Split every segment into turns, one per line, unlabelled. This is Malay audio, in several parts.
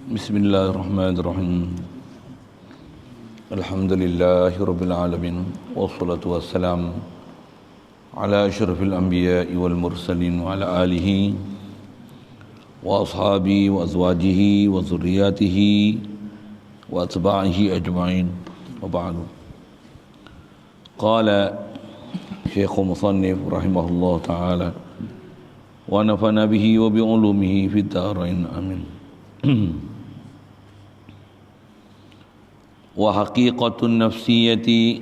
Bismillahirrahmanirrahim. Alhamdulillahirabbil alamin wassalatu wassalamu ala asyrafil anbiya'i wal mursalin wa ala alihi wa ashabihi wa azwajihi wa zurriyyatihi wa atba'ihi ajma'in. Wa ba'du. Qala Syekh Musannif rahimahullah ta'ala wa nafa'na bihi wa bi ulumihi fid dharain amin. Wa haqiqatun nafsiyati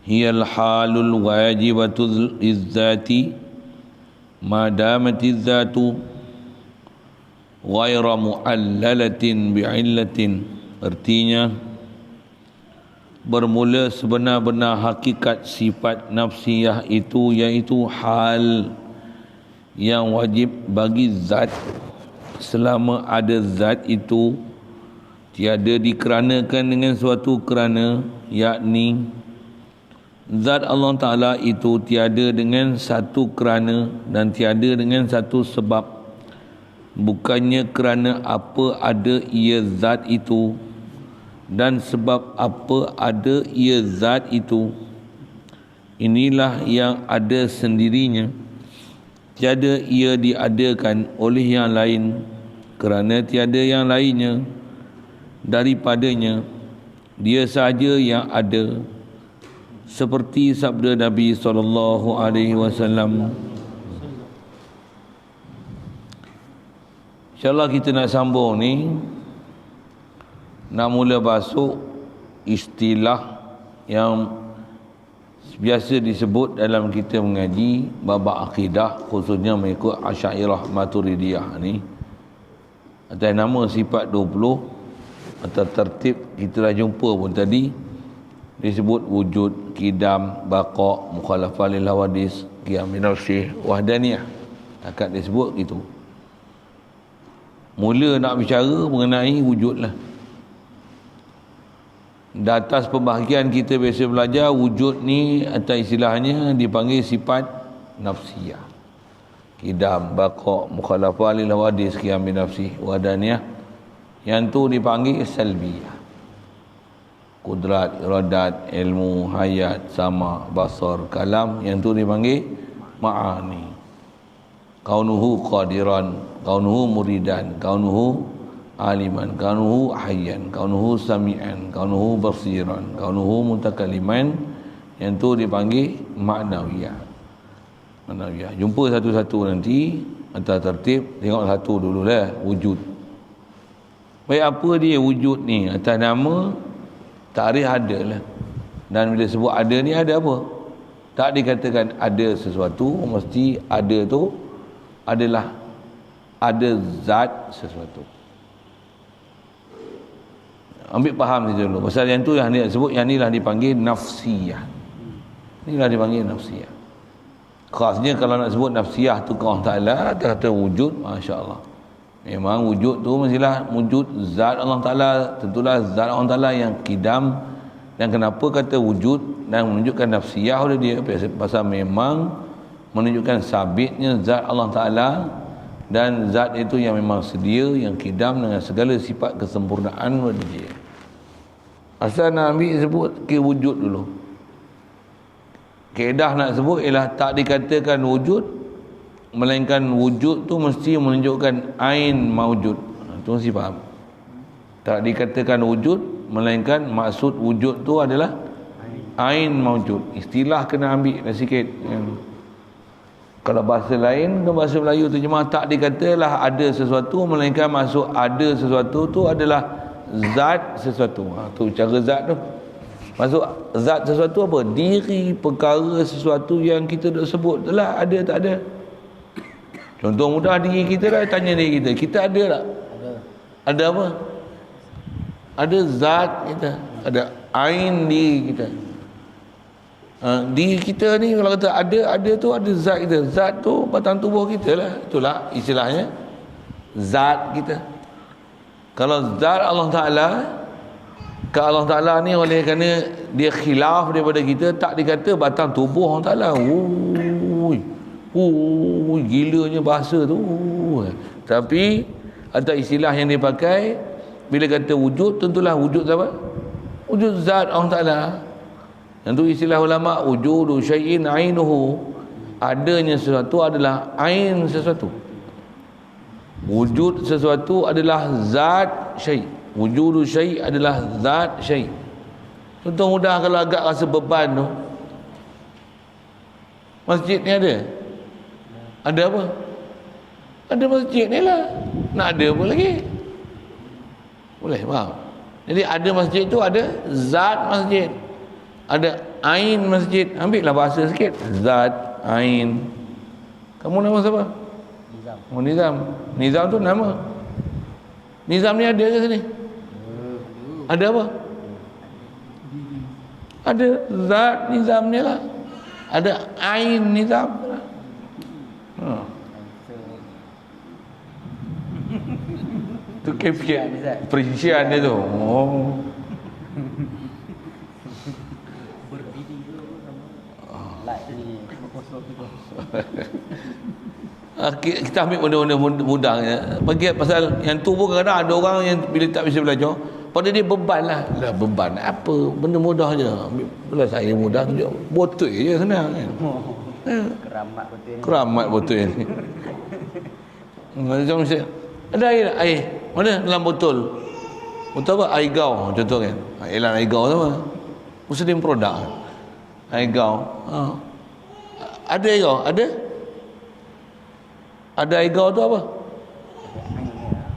hiya al-halul wajibatu lizzati ma damati zatu ghaira mu'allalatin bi'illatin. Artinya, bermula sebenar-benar hakikat sifat nafsiyah itu, iaitu hal yang wajib bagi zat selama ada zat itu tiada dikeranakan dengan suatu kerana, yakni zat Allah Ta'ala itu tiada dengan satu kerana dan tiada dengan satu sebab, bukannya kerana apa ada ia zat itu dan sebab apa ada ia zat itu. Inilah yang ada sendirinya, tiada ia diadakan oleh yang lain, kerana tiada yang lainnya daripadanya, dia sahaja yang ada. Seperti sabda Nabi SAW. InsyaAllah kita nak sambung ni, nak mula basuh istilah yang biasa disebut dalam kita mengaji bab akidah, khususnya mengikut Asy'ariyah Maturidiyah ni. Atas nama sifat 20 atau tertib kita dah jumpa pun tadi, disebut wujud, qidam, baqa', mukhalafah lil hawadis, qiyam min nafsi, wahdaniyah. Takat disebut gitu. Mula nak bicara mengenai wujud lah. Di atas pembahagian kita biasa belajar, wujud ni atau istilahnya dipanggil sifat nafsiyah. Qidam, baqa', mukhalafah lil hawadis, qiyam min nafsi, wahdaniyah. Yang tu dipanggil salbiyah. Kudrat, iradat, ilmu, hayat, sama, basar, kalam. Yang tu dipanggil ma'ani. Kaunuhu qadiran, kaunuhu muridan, kaunuhu aliman, kaunuhu hayyan, kaunuhu sami'an, kaunuhu basiran, kaunuhu mutakaliman. Yang tu dipanggil ma'nawiyah. Ma'nawiyah. Jumpa satu-satu nanti atas tertib. Tengok satu dululah, wujud. Baik, apa dia wujud ni? Atas nama takrif ada lah. Dan bila sebut ada ni, ada apa? Tak dikatakan ada sesuatu, mesti ada tu adalah ada zat sesuatu. Ambil faham saja dulu. Pasal yang tu yang dia sebut, yang ni lah dipanggil nafsiyah. Ni lah dipanggil nafsiyah. Khasnya kalau nak sebut nafsiyah tu ke Allah Ta'ala, kata wujud, Masya Allah. Memang wujud tu mestilah wujud zat Allah Ta'ala. Tentulah zat Allah Ta'ala yang qidam. Dan kenapa kata wujud dan menunjukkan nafsiyah oleh dia? Pasal memang menunjukkan sabitnya zat Allah Ta'ala. Dan zat itu yang memang sedia, yang qidam dengan segala sifat kesempurnaan oleh dia. Asal nak ambil sebut ke wujud dulu. Kaedah nak sebut ialah tak dikatakan wujud, melainkan wujud tu mesti menunjukkan ain maujud. Itu mesti faham. Tak dikatakan wujud, melainkan maksud wujud tu adalah ain maujud. Istilah kena ambil sikit. Kalau bahasa lain, bahasa Melayu terjemah, tak dikatalah ada sesuatu, melainkan maksud ada sesuatu tu adalah zat sesuatu. Tu cara zat tu. Maksud zat sesuatu apa? Diri perkara sesuatu yang kita dah sebut tu lah, ada tak ada. Contoh mudah, diri kita lah, tanya diri kita, kita ada tak? Ada apa? Ada zat kita, ada ain diri kita. Diri kita ni kalau kata ada tu ada zat kita. Zat tu batang tubuh kita lah. Itulah istilahnya zat kita. Kalau zat Allah Ta'ala, ke Allah Ta'ala ni oleh kerana dia khilaf daripada kita, tak dikata batang tubuh Allah Ta'ala. Gilanya bahasa tu. Tapi Atau istilah yang dipakai bila kata wujud, tentulah wujud apa? Wujud zat Allah Ta'ala. Yang tu istilah ulama, wujudu syai'in ainuhu, adanya sesuatu adalah ain sesuatu. Wujud sesuatu adalah zat syai'. Wujudu syai' adalah zat syai'. Contoh mudah kalau agak rasa beban tu, masjid ni ada? Ada apa? Ada masjid ni lah. Nak ada apa lagi? Boleh, faham? Jadi ada masjid tu ada zat masjid, ada ain masjid. Ambil lah bahasa sikit, zat, ain. Kamu nama siapa? Nizam. Oh, Nizam. Nizam tu nama. Nizam ni ada ke sini? Ada apa? Ada zat Nizam ni lah. Ada ain Nizam. Tu kefikiran perincian dia tu. Oh.
Berbidi tu like ni berkosong tu.
Kita ambil benda-benda mudah ya. Bagi pasal yang tu pun kadang ada orang yang bila tak bisa belajar, pada dia beban lah. Beban apa? Benda mudah je. Bila saya mudah tunjuk botol je senang kan.
Keramat betul ni.
Keramat botol ni. Macam ada air mana dalam botol? Botol apa? Air gau contoh kan. Elan air gau sama. Muslim produk. Air gau. Ada air gau? Ada? Ada air gau tu apa?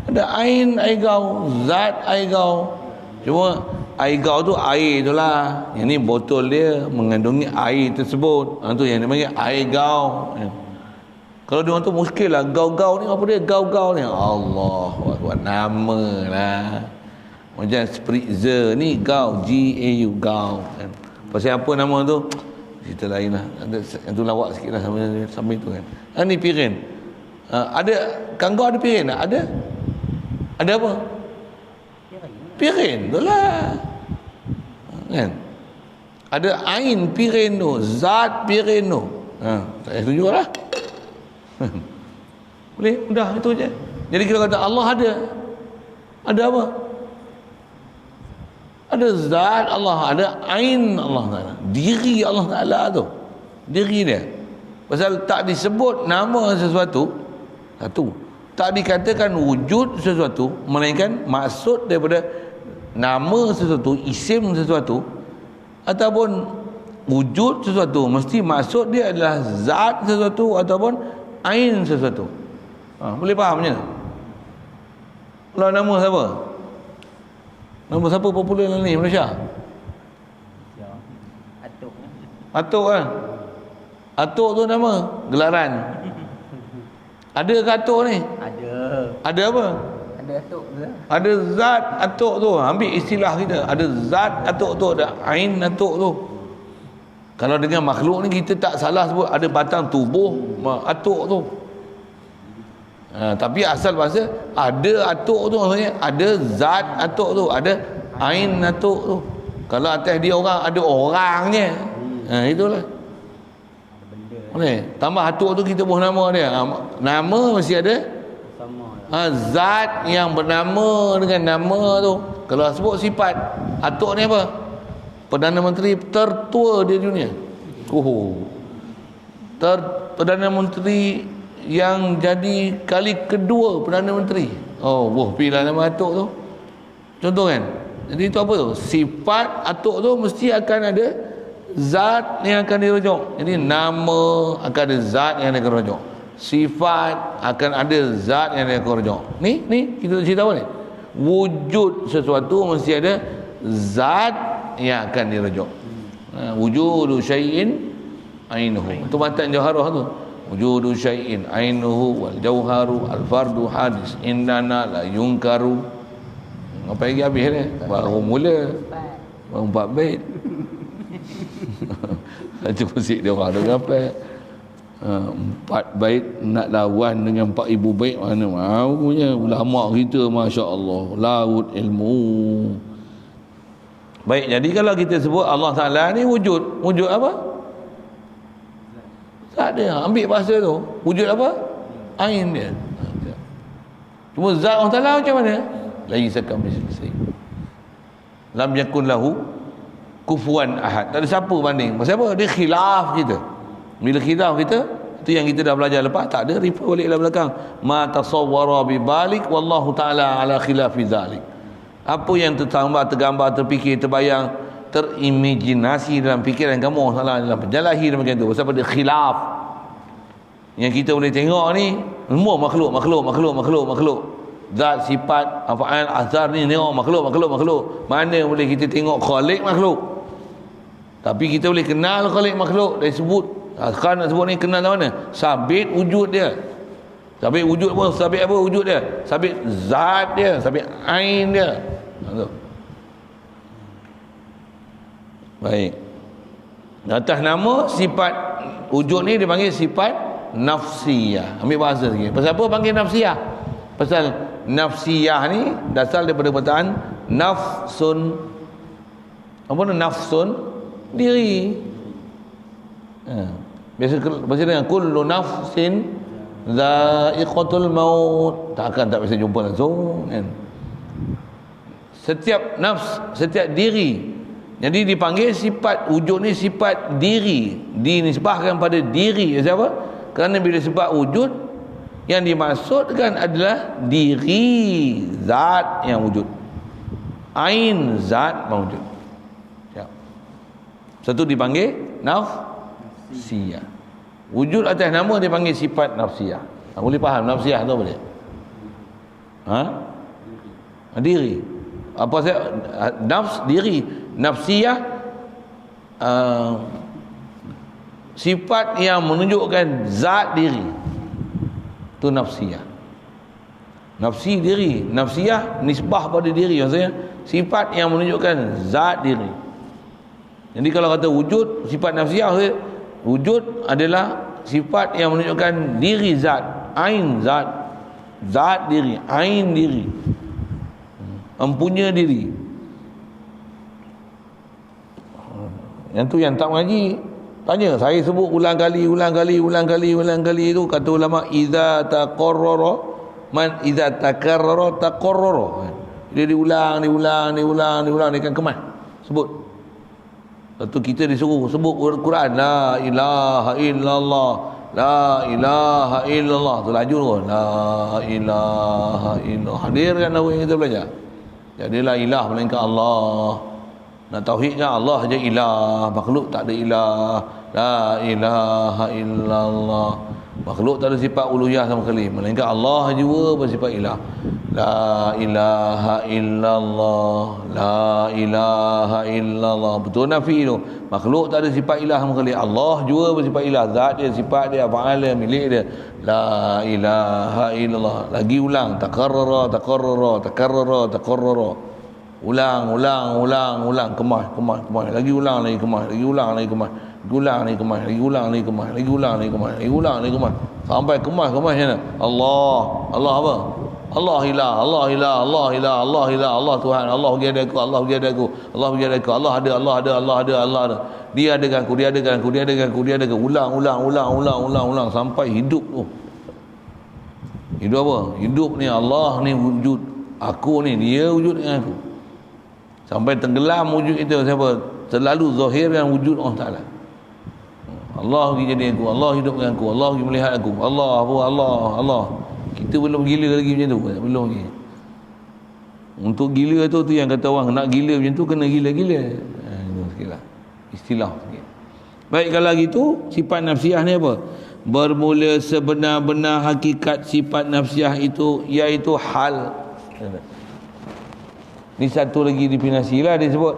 Ada ain air gau, zat air gau. Cuma air gau tu air tu lah. Yang ni botol dia mengandungi air tersebut. Tu yang dipanggil air gau. Kalau dia orang tu muskil lah. Gau-gau ni apa dia? Gau-gau ni Allah buat nama lah. Macam spritzer ni gau, G-A-U, gau kan. Pasal apa nama tu? Cerita lain lah. Yang tu lawak sikit lah sambil tu kan. Ni pirin. Ada kangkau ada pirin tak? Ada? Ada apa? Pirin tu lah kan. Ada ain pirin tu, zat pirin tu. Saya setuju lah. Boleh? Mudah itu je. Jadi kita kata Allah ada. Ada apa? Ada zat Allah, ada ain Allah Ta'ala. Diri Allah Ta'ala tu. Diri dia. Pasal tak disebut nama sesuatu, satu. Tak dikatakan wujud sesuatu, melainkan maksud daripada nama sesuatu, isim sesuatu, ataupun wujud sesuatu, mesti maksud dia adalah zat sesuatu ataupun ain sesuatu. Boleh faham macam mana? Kalau nama siapa? Nama siapa popular dalam ni Malaysia?
Atuk.
Atuk kan? Atuk tu nama gelaran. Ada ke Atuk ni?
Ada.
Ada apa?
Ada atuk tu.
Ada zat Atuk tu. Ambil istilah kita. Ada zat Atuk tu, ada ain Atuk tu. Kalau dengan makhluk ni kita tak salah sebut ada batang tubuh atuk tu. Tapi asal bahasa ada atuk tu, maksudnya ada zat atuk tu, ada ain atuk tu. Kalau atas dia orang ada orangnya. Itulah. Boleh. Tambah atuk tu kita buat nama dia. Nama mesti ada
Sama.
Zat yang bernama dengan nama tu. Kalau sebut sifat, atuk ni apa? Perdana Menteri tertua di dunia. Perdana Menteri yang jadi kali kedua Perdana Menteri. Pilih nama atuk tu. Contoh kan. Jadi itu apa tu? Sifat atuk tu mesti akan ada zat yang akan dirujuk. Jadi nama akan ada zat yang akan dirujuk. Sifat akan ada zat yang akan dirujuk. Ni kita cerita apa ni? Wujud sesuatu mesti ada zat yang akan dirujuk. Wujudu syai'in ainuhu. Itu matan jauharah tu. Wujudu syai'in ainuhu wal jauharu al fardu hadis indana la yungkaru. Apa lagi habis ni? Baru mula. Baru 4 bait. Satu musik dia orang ada berapa? 4 bait nak lawan dengan 4000 bait, mana maunya ulama kita, masya-Allah, laut ilmu. Baik, jadi kalau kita sebut Allah Ta'ala ni wujud. Wujud apa? Tak ada. Ambil bahasa tu. Wujud apa? Ain dia. Cuma zat Allah Ta'ala macam mana? Laisa kamitslihi. Lam yakun lahu kufuwan ahad. Tak ada siapa banding. Pasal apa? Dia khilaf kita. Bila khilaf kita, itu yang kita dah belajar lepas, tak ada refer baliklah belakang. Ma tasawwara bi balik wallahu ta'ala ala khilafi zalik. Apa yang tergambar, terfikir, terbayang, terimajinasi dalam fikiran kamu salah dalam penjalahi dan macam tu. Pasal pada khilaf yang kita boleh tengok ni semua makhluk. Zat, sifat, af'al, azhar ni tengok makhluk. Mana boleh kita tengok khalik makhluk? Tapi kita boleh kenal khalik makhluk. Dia sebut, kan nak sebut ni kenal mana? Sabit wujud dia. Sabit wujud apa? Sabit apa wujud dia? Sabit zat dia, sabit ain dia. Baik. Atas nama sifat wujud ni dipanggil sifat nafsiyah. Ambil bahasa sikit. Pasal apa panggil nafsiyah? Pasal nafsiyah ni dasar daripada perkataan nafsun. Apa tu nafsun? Diri. Biasa dengan kullu nafsin dha'iqatul maut. Tak biasa jumpa langsung kan. Setiap nafs, setiap diri. Jadi dipanggil sifat wujud ni sifat diri. Dinisbahkan pada diri. Siapa? Kerana bila sifat wujud, yang dimaksudkan adalah diri zat yang wujud. Ain zat mawujud. Satu dipanggil nafsiyah. Wujud atas nama dipanggil sifat nafsiyah. Boleh faham nafsiyah tu apa dia? Diri. Apa saya nafs diri, nafsiyah sifat yang menunjukkan zat diri. Tu nafsiyah. Nafsi diri, nafsiyah nisbah pada diri, maksudnya sifat yang menunjukkan zat diri. Jadi kalau kata wujud, sifat nafsiyah, wujud adalah sifat yang menunjukkan diri zat, ain zat, zat diri, ain diri, empunya diri. Yang tu yang tak mengaji tanya, saya sebut ulang kali itu kata ulama idza taqarrara man idza takarrara taqarrara. Dia diulang dia akan kemas sebut. Lepas kita disuruh sebut Quran la ilaha illallah, la ilaha illallah, tu laju tu la ilaha illallah. Hadirkan apa yang kita belajar. Jadi la ilah melainkan Allah. Nak tauhidkan Allah saja ilah, makhluk tak ada ilah. La ilaha illallah. Makhluk tak ada sifat uluhiyah sama sekali, melainkan Allah jua bersifat ilah. La ilaha illallah, la ilaha illallah. Betul nafi tu. Makhluk tak ada sifat ilah sama sekali, Allah jua bersifat ilah. Zat dia, sifat dia, fa'al dia, milik dia. La ilaha illallah. Lagi ulang, takarrara. Ulang, kemas. Lagi ulang, kemas. Sampai kemas macam mana? Allah apa? Allah ilah, Allah Tuhan, Allah bagi ada aku, Allah ada. Dia adakan aku. Ulang sampai hidup tu. Hidup apa? Hidup ni Allah ni wujud. Aku ni dia wujud dengan aku. Sampai tenggelam wujud itu siapa? Terlalu zahirkan wujud Allah Ta'ala. Allah jadi aku, Allah hidup dengan aku, Allah melihat aku, Allah. Kita belum gila lagi macam tu, belum lagi. Untuk gila tu yang kata orang nak gila macam tu kena gila-gila. Itu sikitlah istilah sikit. Baik, kalau gitu sifat nafsiyah ni apa? Bermula sebenar-benar hakikat sifat nafsiyah itu iaitu hal. Ni satu lagi definisi lah dia sebut.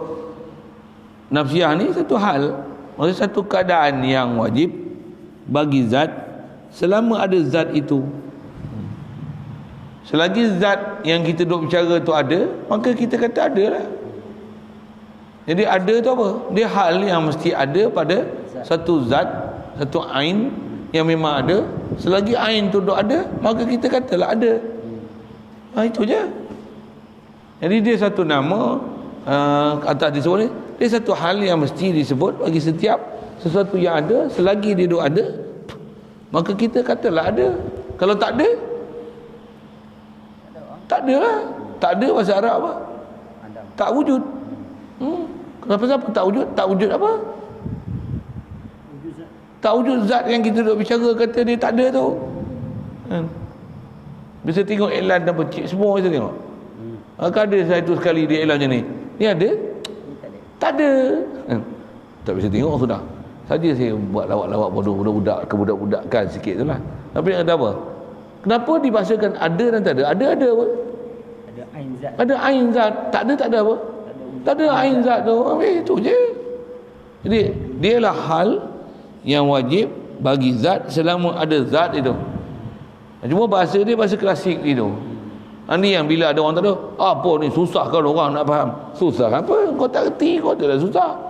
Nafsiyah ni satu hal, maksudnya satu keadaan yang wajib bagi zat selama ada zat itu. Selagi zat yang kita duk bicara tu ada, maka kita kata ada lah. Jadi ada tu apa? Dia hal yang mesti ada pada satu zat, satu ain yang memang ada. Selagi ain tu duk ada, maka kita katalah ada. Itu je. Jadi dia satu nama atas disebut ni, dia satu hal yang mesti disebut bagi setiap sesuatu yang ada. Selagi dia duk ada, maka kita katalah ada. Kalau tak ada, Tak ada lah. Tak ada bahasa Arab apa?
Adam.
Tak wujud. Kenapa siapa tak wujud? Tak wujud apa? Tak wujud zat yang kita duk bicara kata dia tak ada tu. Kan? Bisa tengok iklan apa cik semua bisa tengok. Maka ada satu sekali dia iklan macam ni. Ni ada? Tak ada. Kan? Tak bisa tengok sudah. Saja saya buat lawak-lawak bodoh budak-budak kebudak-budakan sikit tu lah. Tapi yang kata apa? Kenapa dibahasakan ada dan tak ada? Ada apa?
Ada ain zat.
Ada ain zat. Tak ada apa? Tak ada ain zat tu. Itu je. Jadi dialah hal yang wajib bagi zat selama ada zat itu. Cuma bahasa dia bahasa klasik itu. Ini yang bila ada orang tak ada, apa ni susah kalau orang nak faham. Susah apa? Kau tak reti, kau tak susah.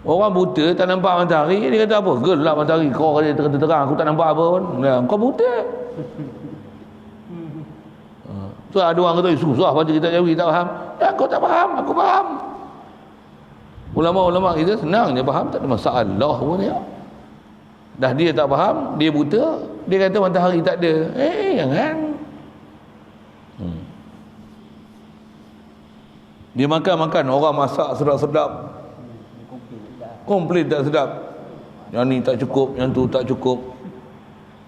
Orang buta tak nampak matahari, dia kata apa? Gelap matahari. Kau kata terang, aku tak nampak apa pun. Kau buta. So ada orang kata susah baca kitab Jawi tak faham. Ya, kau tak faham, aku faham. Ulama-ulama kita senang dia faham, tak ada masalah pun ya. Dah dia tak faham, dia buta, dia kata matahari tak ada. Jangan. Dia makan orang masak sedap-sedap. Komplit tak sedap. Yang ni tak cukup, yang tu tak cukup.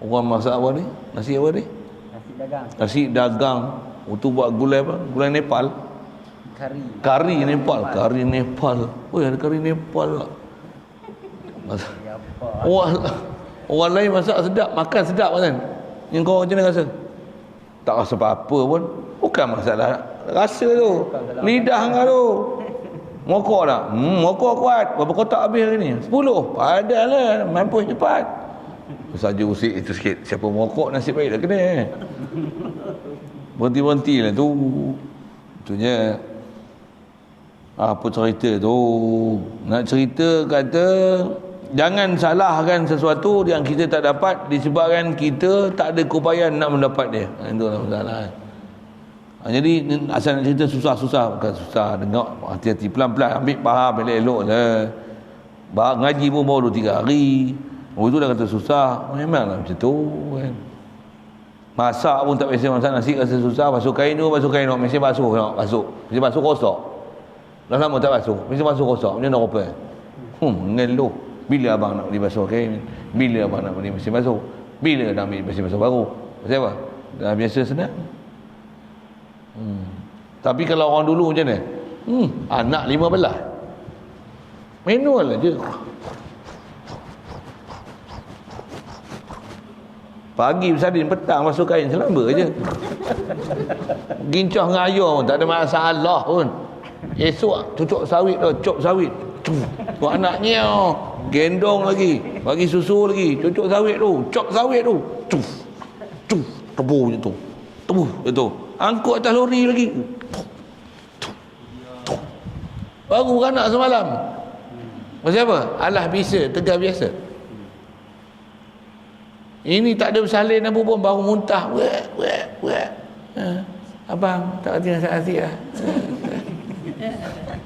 Orang masak apa ni? Nasi apa ni?
Nasi dagang.
Nasi dagang. Itu buat gulai apa? Gulai Nepal. Kari Nepal. Kari Nepal. Oh, ada kari Nepal tak? Orang lain masak sedap, makan sedap kan? Yang kau macam mana rasa? Tak rasa apa-apa pun. Bukan masalah rasa tu. Lidah kau tu. Mokok tak? Mokok kuat. Berapa kotak habis hari ni? 10. Padahal mampus cepat. Saja usik itu sikit. Siapa mokok nasib baik dah kena. Berhenti-berhenti lah tu. Itunya. Apa cerita tu? Nak cerita kata jangan salahkan sesuatu yang kita tak dapat disebabkan kita tak ada keupayaan nak mendapat dia. Itu lah masalah. Jadi asal nak cerita susah-susah. Bukan susah. Dengar hati-hati pelan-pelan. Ambil faham elok-elok je. Ngaji pun baru 2-3 hari. Itu dah kata susah. Memanglah macam tu kan. Masak pun tak biasa masak nasi rasa susah. Basuh kain tu. Mesti basuh. Basuh. Mesti basuh kosok. Dah lama tak basuh. Mesti basuh kosok. Macam mana rupa? Ngeluh. Bila abang nak beli basuh kain? Bila abang nak beli mesin basuh? Bila nak beli mesin basuh baru? Pasal apa? Dah biasa senang. Tapi kalau orang dulu macam ni, anak 15 manual je. Pagi bersalin, petang basuh kain, selamba je. Gincah dengan ayah pun tak ada masalah pun. Esok cucuk sawit tu, cop sawit. Buat anaknya gendong lagi, bagi susu lagi, cucuk sawit tu, cop sawit tu. Tebu je tu. Tebu je tu. Angkut atas lori lagi. Baru anak semalam. Pasal apa? Alah bisa, tegar biasa. Ini tak ada bersalin apa pun, baru muntah. Abang, tak hati nasihat lah.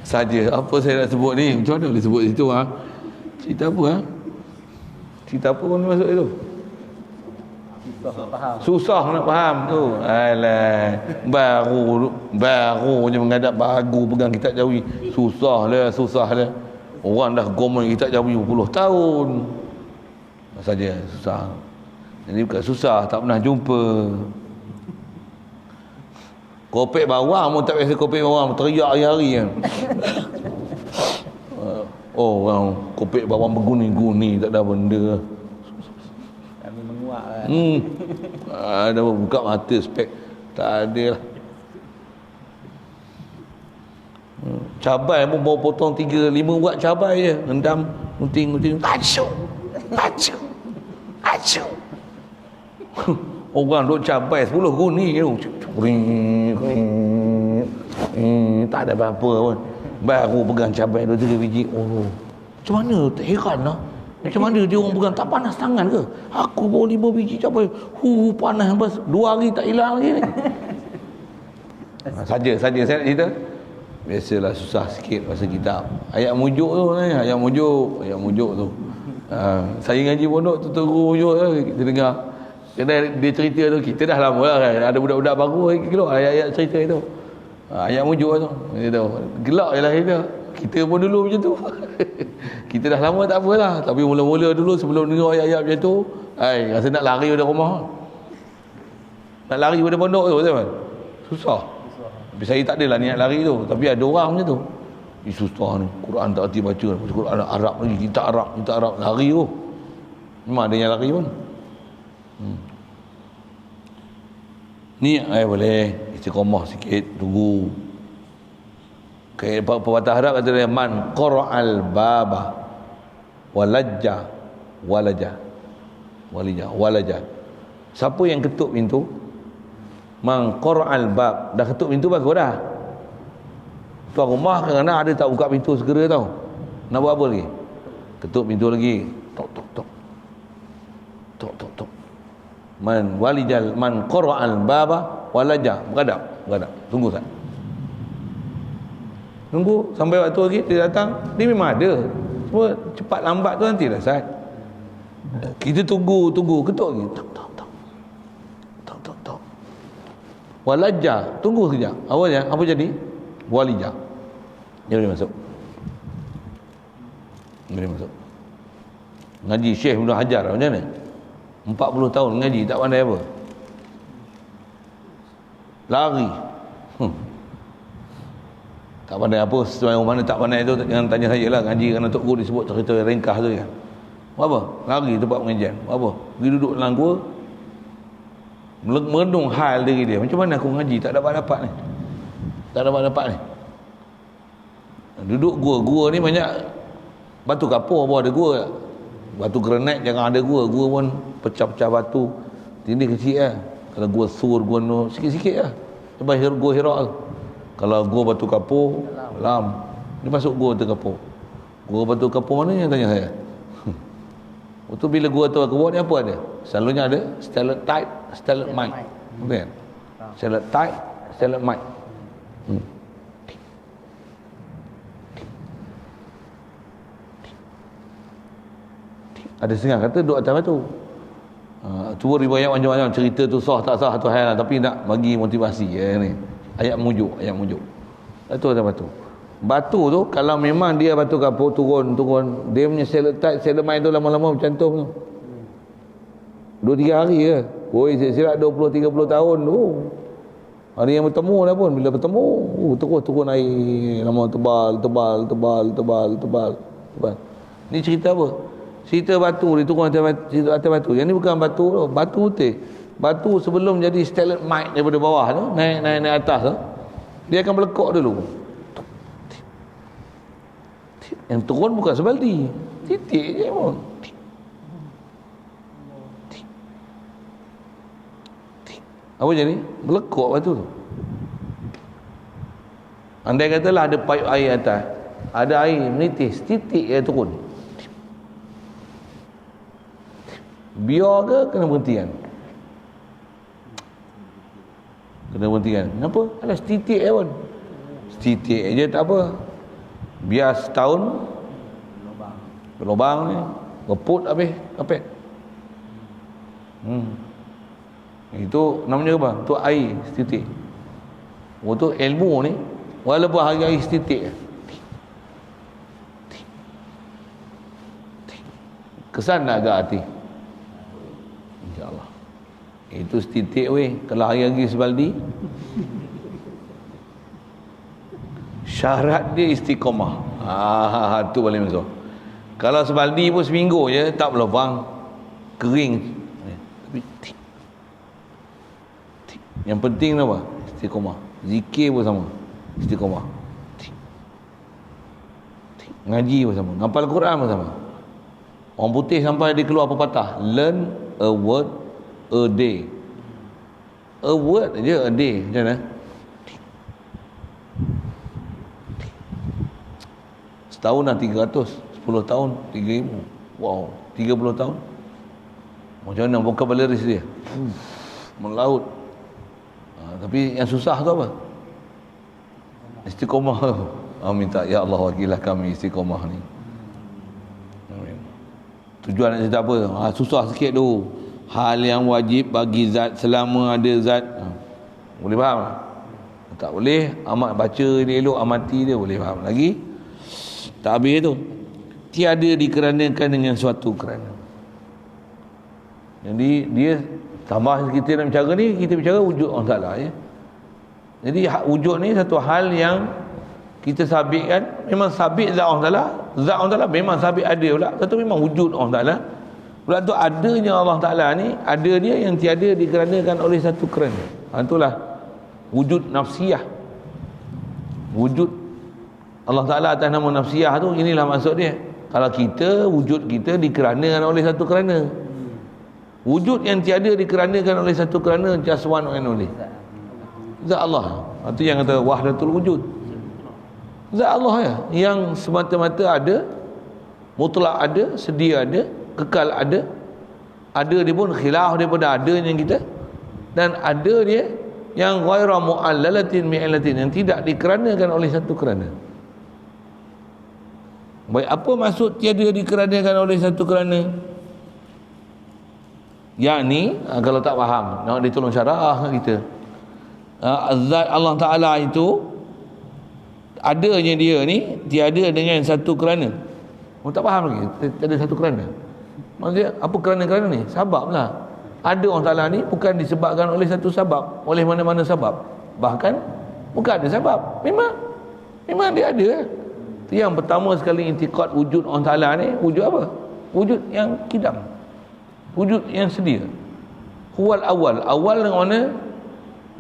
Saja. Apa saya nak sebut ni? Macam mana boleh sebut situ? Cerita apa? Cerita apa pun masuk itu? Susah nak faham tu. Alah, baru je menghadap bagu pegang kitab Jawi. Susah lah. Orang dah gomel kitab Jawi 20 tahun. Saja susah. Jadi bukan susah, tak pernah jumpa. Kopek bawang pun tak biasa kopek bawang, teriak hari-hari kan. Orang kopek bawang berguni-guni, tak ada benda.
Kami menguak lah.
Ada buka mata spek tak ada lah. Cabai pun bawa potong 3-5 buat cabai je, rendam gunting-gunting, acuk. Orang duk cabai 10 guni tu. Tak ada apa-apa pun. Baru pegang cabai 2-3 biji. Macam mana? Tak heran lah. Macam mana dia orang pegang? Tak panas tangan ke? Aku bawa 5 biji cabai. Panas habis 2 hari tak hilang lagi ni. Saja saya nak cerita. Biasalah susah sikit bahasa kitab. Ayat mujuk tu ni, ayat mujuk tu. Saya ngaji pondok tu terus mujuk kita dengar. Dia cerita tu, kita dah lama lah kan. Ada budak-budak baru keluar ayat-ayat cerita itu. Ayat mujuk tu. Dia tahu. Gelak je lah kita. Kita pun dulu macam tu. Kita dah lama tak apalah. Tapi mula-mula dulu sebelum dengar ayat-ayat macam tu, rasa nak lari pada rumah. Nak lari pada pondok tu, kan? Susah. Tapi saya tak adalah niat lari tu. Tapi ada orang macam tu. Susah ni. Quran tak hati baca. Quran Arab lagi. Kita Arab. Lari tu. Memang ada yang lari pun. Ni boleh istiqamah sikit, tunggu. Pepatah Arab kata dia man qara'al baba walajja. Siapa yang ketuk pintu? Man qara'al bab, dah ketuk pintu bagus dah. Tuan rumah kerana ada tak buka pintu segera tau. Nak buat apa lagi? Ketuk pintu lagi. Tok. Man qara'al baba walajja. Beradab. Tunggu sat. Tunggu sampai waktu lagi dia datang. Dia memang ada. Cuma cepat lambat tu nanti dah sat. Kita tunggu, ketuk lagi. Tok. Walajja, tunggu sekejap. Apa jadi? Walijah. Dia boleh masuk. Ngaji Syekh Ibn Hajar macam mana? 40 tahun ngaji tak pandai apa. Lari. Tak pandai apa, sesuai mana tak pandai tu jangan tanya saya lah. Ngaji kerana Tok Guru disebut cerita ringkas tu kan. Apa? Lari tempat pengajian. Apa? Pergi duduk dalam gua. Merenung hal diri dia. Macam mana aku ngaji tak dapat ni? Duduk gua ni banyak batu kapur pun ada gua. Batu granit jangan ada gua pun pecah-pecah batu. Tindih kecil lah. Kalau gua sur, gua no sikit-sikit lah. Sampai gua Hira tu. Kalau gua batu kapur, lam. Dia masuk gua batu kapur. Gua batu kapur mana yang tanya saya? Waktu bila gua tu aku buat ni apa ada? Selalunya ada stalactite, stalagmite. Kan? Stalactite, stalagmite. Ada setengah kata duduk atas batu. Cuba riwayat macam-macam, cerita tu sah tak sah tu hal lah, tapi nak bagi motivasi ni. Ayat mujuk. Itu atas batu. Batu tu kalau memang dia batu kapur turun, dia punya stalactite tu lama-lama bercantum tu. 2-3 hari ke. Silap 20-30 tahun tu. Ada yang bertemu dah pun. Bila bertemu, terus turun air lama tebal. Ni cerita apa? Cerita batu dia turun atas batu. Yang ni bukan batu tu, batu putih. Batu sebelum jadi stalagmite daripada bawah tu, naik atas tu, dia akan melekok dulu. Yang turun bukan sebaldi, titik je pun. Apa jadi? Melekok batu tu. Andai katalah ada paip air atas, ada air menitis, titik dia turun. Biar ke kena berhentikan? Kenapa? Alah setitik je pun. Setitik je tak apa. Biar setahun berlubang ni reput habis kapet. Itu namanya apa? Tu air setitik. Waktu ilmu ni walaupun hari-hari setitik kesan tak agak hati? InsyaAllah. Itu setitik weh. Kalau hari-hari sebaldi, syarat dia istiqamah. Tu paling masuk. Kalau sebaldi pun seminggu je tak berlubang, kering. Tapi yang penting apa? Istiqamah. Zikir pun sama. Istiqamah. Ngaji pun sama. Ngapal Quran pun sama. Orang putih sampai dia keluar pepatah, learn a word a day. A word je a day. Macam mana? Setahun dah 300, 10 tahun 3,000. Wow, 30 tahun. Macam mana vocabularies dia? Melaut. Tapi yang susah tu apa? Istiqamah. Minta ya Allah wakilah kami istiqamah ni. Tujuan nak cerita apa? Susah sikit tu. hal yang wajib bagi zat selama ada zat. Boleh faham tak? Tak boleh amat baca dia elok, amati dia boleh faham lagi. Tak habis tu. Tiada dikeranakan dengan suatu kerana. Jadi dia tambah kita nak bicara ni, kita bicara wujud Allah Ta'ala ya. Jadi wujud ni satu hal yang kita sabitkan, memang sabit zat Allah Ta'ala. Zat Allah Ta'ala memang sabit ada pula. Satu memang wujud Allah Ta'ala. Pula tu adanya Allah Ta'ala ni, ada dia yang tiada dikeranakan oleh satu kerana. Itulah wujud nafsiyah. Wujud Allah Ta'ala atas nama nafsiyah tu, inilah maksud dia. Kalau kita, wujud kita dikeranakan oleh satu kerana. Wujud yang tiada dikeranakan oleh satu kerana, just one and only, zat Allah. Itu yang kata wahdatul wujud. Zat Allah ya, yang semata-mata ada, mutlak ada, sedia ada, kekal ada. Ada dia pun khilaf daripada adanya kita, dan ada dia yang ghairu mu'allalatin mi'allatin, yang tidak dikeranakan oleh satu kerana. Baik, apa maksud tiada dikeranakan oleh satu kerana? Yakni kalau tak faham, nak dia tolong syarah kita. Zat Allah Ta'ala itu adanya dia ni tiada dengan satu kerana. Tak faham lagi, tiada satu kerana. Maksudnya apa kerana-kerana ni? Sebab lah. Ada Allah Ta'ala ni bukan disebabkan oleh satu sebab, oleh mana-mana sebab. Bahkan bukan ada sebab. Memang dia ada. Itu yang pertama sekali intikad wujud Allah Ta'ala ni. Wujud apa? Wujud yang kidam, wujud yang sedia. Huwal awal. Awal dengan mana?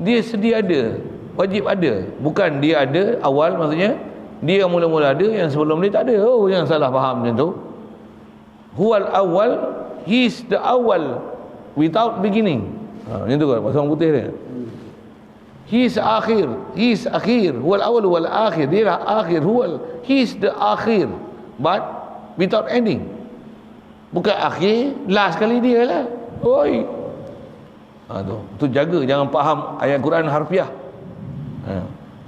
Dia sedia ada, wajib ada. Bukan dia ada awal, maksudnya dia mula-mula ada, yang sebelum ni tak ada. Oh, yang salah faham macam tu. Huwal awal, he is the awal without beginning. Macam tu kan bahasa orang putih dia. He is akhir, he is akhir. Huwal awal wal akhir, dia lah akhir. Huwal, he is the akhir, but without ending. Bukan akhir, last kali dia lah. Oi. Tu jaga, jangan faham ayat Quran harfiah.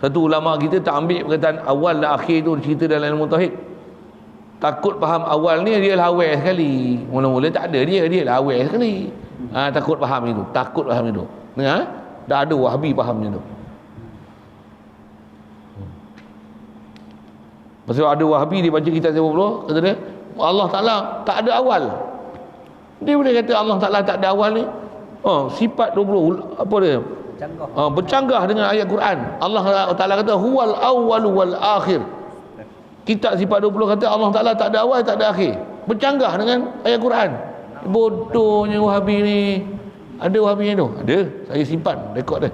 Satu ulama kita tak ambil perkataan awal dan akhir tu cerita dalam ilmu tauhid. Takut faham awal ni dia lah awal sekali. Mula-mula tak ada dia lah awal sekali. Takut faham itu, takut faham itu. Dengar? Dah ada Wahabi faham macam tu. Pasal ada Wahabi dia baca kitab 70, kata dia Allah Ta'ala tak ada awal. Dia boleh kata Allah Ta'ala tak ada awal ni. Sifat 20 apa dia? Bercanggah dengan ayat Quran. Allah Ta'ala kata huwal awwal wal akhir. Kitab sifat 20 kata Allah Ta'ala tak ada awal, tak ada akhir. Bercanggah dengan ayat Quran. Bodohnya Wahabi ni. Ada Wahabi tu? Ada. Saya simpan rekod dia.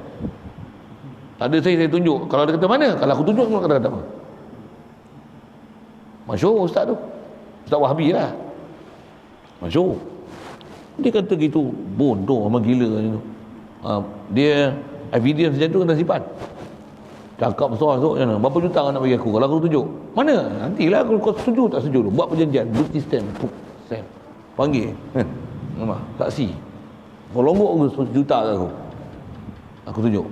Tak ada, saya tunjuk. Kalau dia kata mana? Kalau aku tunjuk, aku kata apa? Masyhur ustaz tu. Ustaz Wahabi lah. Masyhur. Dia kata gitu, bodoh sama gila tu. Dia evidence macam tu kena simpan. Cakap besar tu macam mana? Berapa juta nak bagi aku kalau aku tunjuk? Mana? Nantilah aku kau setuju tak setuju. Buat perjanjian, bukti stamp. Panggil. Nampak? Saksi. Kau lombok aku 1 juta aku. Aku tunjuk.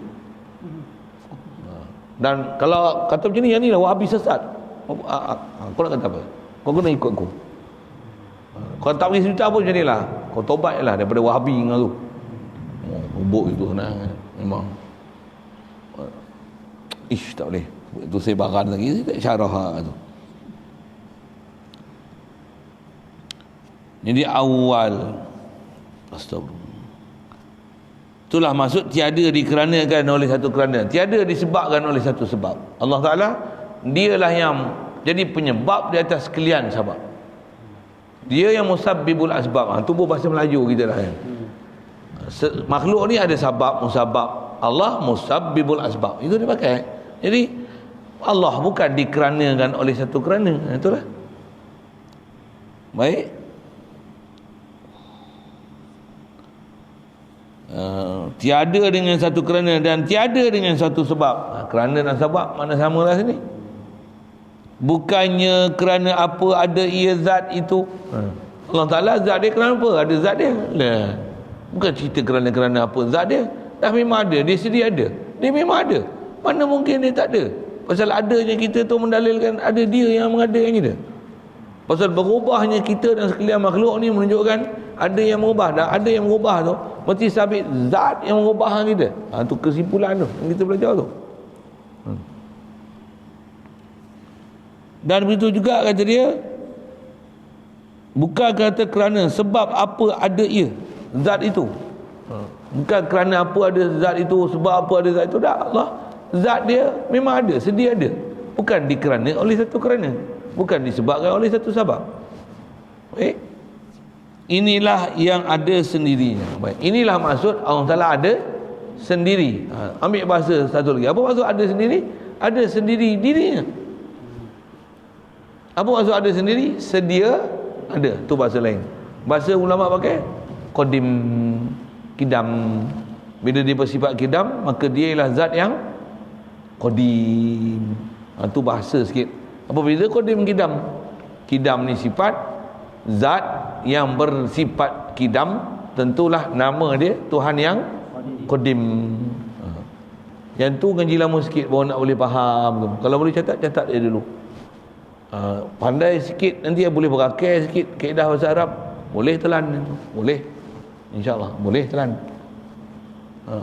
Dan kalau kata macam ni, yang ni lah Wahabi sesat. Kau nak kata apa? Kau kena ikut aku. Kau tak bagi 1 juta pun macam ni lah. Kau tobat lah daripada Wahabi dengan tu. Hubuk itu senang. Memang. Tak boleh. Itu sebaran lagi. Tak syarah tu. Jadi awal. Astagfirullah. Itulah maksud tiada dikeranakan oleh satu kerana. Tiada disebabkan oleh satu sebab. Allah Ta'ala, dialah yang jadi penyebab di atas sekalian sebab. Dia yang musabbibul asbab. Itu pun bahasa Melayu kita lah. Makhluk ni ada sabab, musabab. Allah musabbibul asbab. Itu dia pakai. Jadi Allah bukan dikeranakan oleh satu kerana. Itulah. Baik. Tiada dengan satu kerana dan tiada dengan satu sebab. Kerana dan sebab mana samalah sini. Bukannya kerana apa ada ia zat itu. Allah Ta'ala zat dia kerana apa? Ada zat dia. Bukan cerita kerana apa zat dia. Dah memang ada, dia sedia ada. Dia memang ada. Mana mungkin dia tak ada? Pasal adanya kita tu mendalilkan ada dia yang mengadakan kita. Pasal berubahnya kita dan sekalian makhluk ni menunjukkan ada yang mengubah. Dan ada yang mengubah tu mesti sabit zat yang mengubah kita. Tu kesimpulan tu yang kita belajar tu. Dan begitu juga kata dia, bukan kata kerana sebab apa ada ia zat itu. Bukan kerana apa ada zat itu, sebab apa ada zat itu. Tak, Allah zat dia memang ada, sedia ada. Bukan dikerana oleh satu kerana, bukan disebabkan oleh satu sebab. Baik. Inilah yang ada sendirinya. Baik. Inilah maksud Allah Ta'ala ada sendiri. Ambil bahasa satu lagi. Apa maksud ada sendiri? Ada sendiri dirinya. Apa maksud ada sendiri? Sedia ada. Tu bahasa lain. Bahasa ulama pakai qadim, kidam. Bila dia bersifat kidam, maka dia ialah zat yang qadim. Tu bahasa sikit. Apabila qadim kidam, kidam ni sifat, zat yang bersifat kidam, tentulah nama dia Tuhan yang qadim. Yang tu ngaji lama sikit baru nak boleh faham tu. Kalau boleh catat dia dulu. Pandai sikit nanti boleh berakai sikit kaedah bahasa Arab, boleh telan tu. Boleh, insyaAllah boleh telan.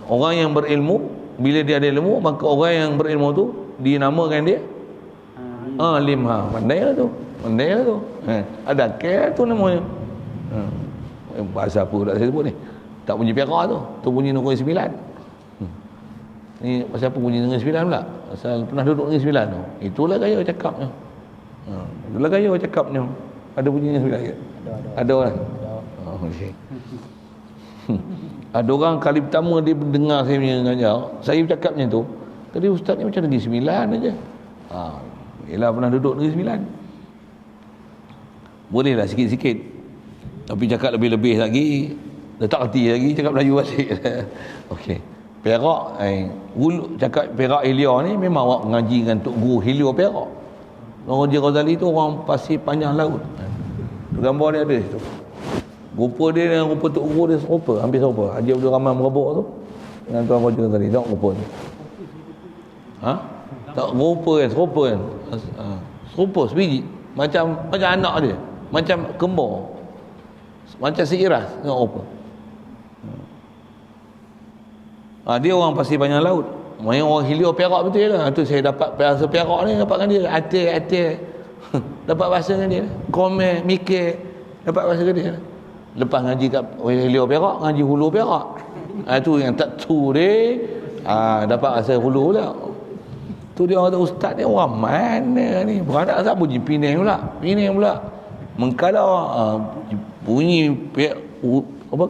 Orang yang berilmu, bila dia ada ilmu, maka orang yang berilmu tu dinamakan dia alim. Pandai lah tu. Ada kai tu namanya. Bahasa apa tak saya sebut ni, tak bunyi perak tu bunyi Negeri Sembilan. Ni pasal apa bunyi Negeri Sembilan pula? Pasal pernah duduk Negeri Sembilan tu. Itulah gaya cakapnya. Itulah gaya cakapnya. Ada bunyi Negeri Sembilan ke? Ada orang. Okey. Ada orang kali pertama dia dengar saya punya ngajar, saya bercakapnya tu, tadi ustaz ni macam Negeri Sembilan aja. Yelah pernah duduk Negeri Sembilan. Bolehlah sikit-sikit. Tapi cakap lebih-lebih lagi, letak hati lagi, cakap Melayu balik. Okey. Perak, cakap Perak Hilir ni memang awak mengaji dengan Tok Guru Hilir Perak. Orang Raja Ghazali tu orang Pasir Panjang Laut. Tu gambar dia ada situ. Rupa dia dengan rupa Tok Guru dia serupa, hampir serupa. Haji Abdul Rahman Merabuk tu dengan Tuan Raja Ghazali, tengok rupa tu. Tak rupa kan, serupa kan. Serupa sebiji, macam anak dia, macam kembar, macam seiras, tengok rupa. Dia orang Pasir Panjang Laut. Maksudnya orang Hilir Perak betul lah. Tu saya dapat bahasa Perak ni, dapat dengan dia. Atir dapat bahasa dengan dia. Komen, mikir, dapat bahasa dengan dia. Lepas ngaji kat Hilir Perak, ngaji Hulu Perak. Tu yang tak tu dia. Dapat bahasa Hulu pula. Tu dia orang kata, ustaz ni orang mana ni? Beranak asal bunyi Penang pula. Mengkalau bunyi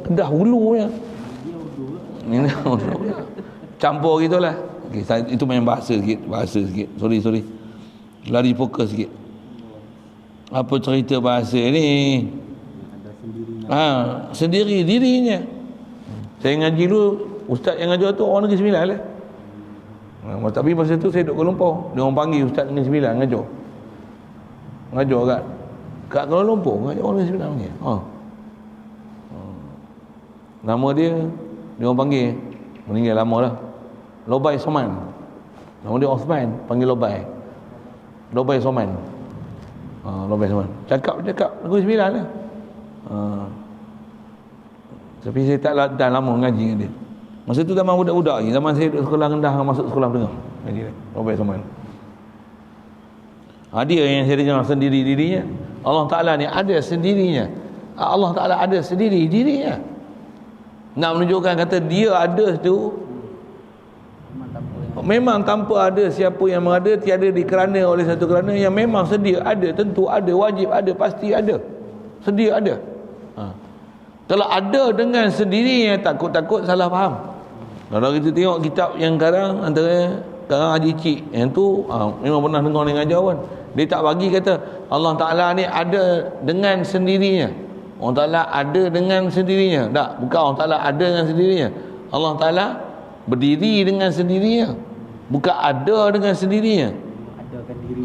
Kedah Hulu punya. Campur gitulah. Okey, itu main bahasa sikit. Sorry. Lari fokus sikit. Apa cerita bahasa ni? Sendiri dirinya. Saya ngaji dulu, ustaz yang ngajar tu orang Negeri Sembilan lah. Tapi masa tu saya duduk Kuala Lumpur. Dia orang panggil ustaz Negeri Sembilan ngajar. Kat Kuala Lumpur ngajar orang Negeri Sembilan ni. Nama dia orang panggil, meninggal lama lah, Lobai Soman. Nama dia Osman, panggil Lobai Soman. Lobai Soman. Cakap Negeri Sembilan lah. Tapi saya tak lama ngaji dengan dia. Masa tu zaman budak-budak lagi, zaman saya duduk sekolah rendah, masuk sekolah menengah. Ngaji dia, Lobai Soman. Dia yang saya dengar sendiri dirinya. Allah Ta'ala ni ada sendirinya. Allah Ta'ala ada sendiri dirinya. Nak menunjukkan kata dia ada tu memang tanpa ada siapa yang mengada, tiada dikerana oleh satu kerana, yang memang sedia ada, tentu ada, wajib ada, pasti ada, sedia ada. Kalau ada dengan sendirinya, takut salah faham. Kalau kita tengok kitab yang sekarang, antara sekarang Haji Cik yang tu memang pernah dengar dengan ngajar pun, dia tak bagi kata Allah Ta'ala ni ada dengan sendirinya. Allah Ta'ala ada dengan sendirinya. Tak, bukan Allah Ta'ala ada dengan sendirinya. Allah Ta'ala berdiri dengan sendirinya, bukan ada dengan sendirinya. Adakan diri.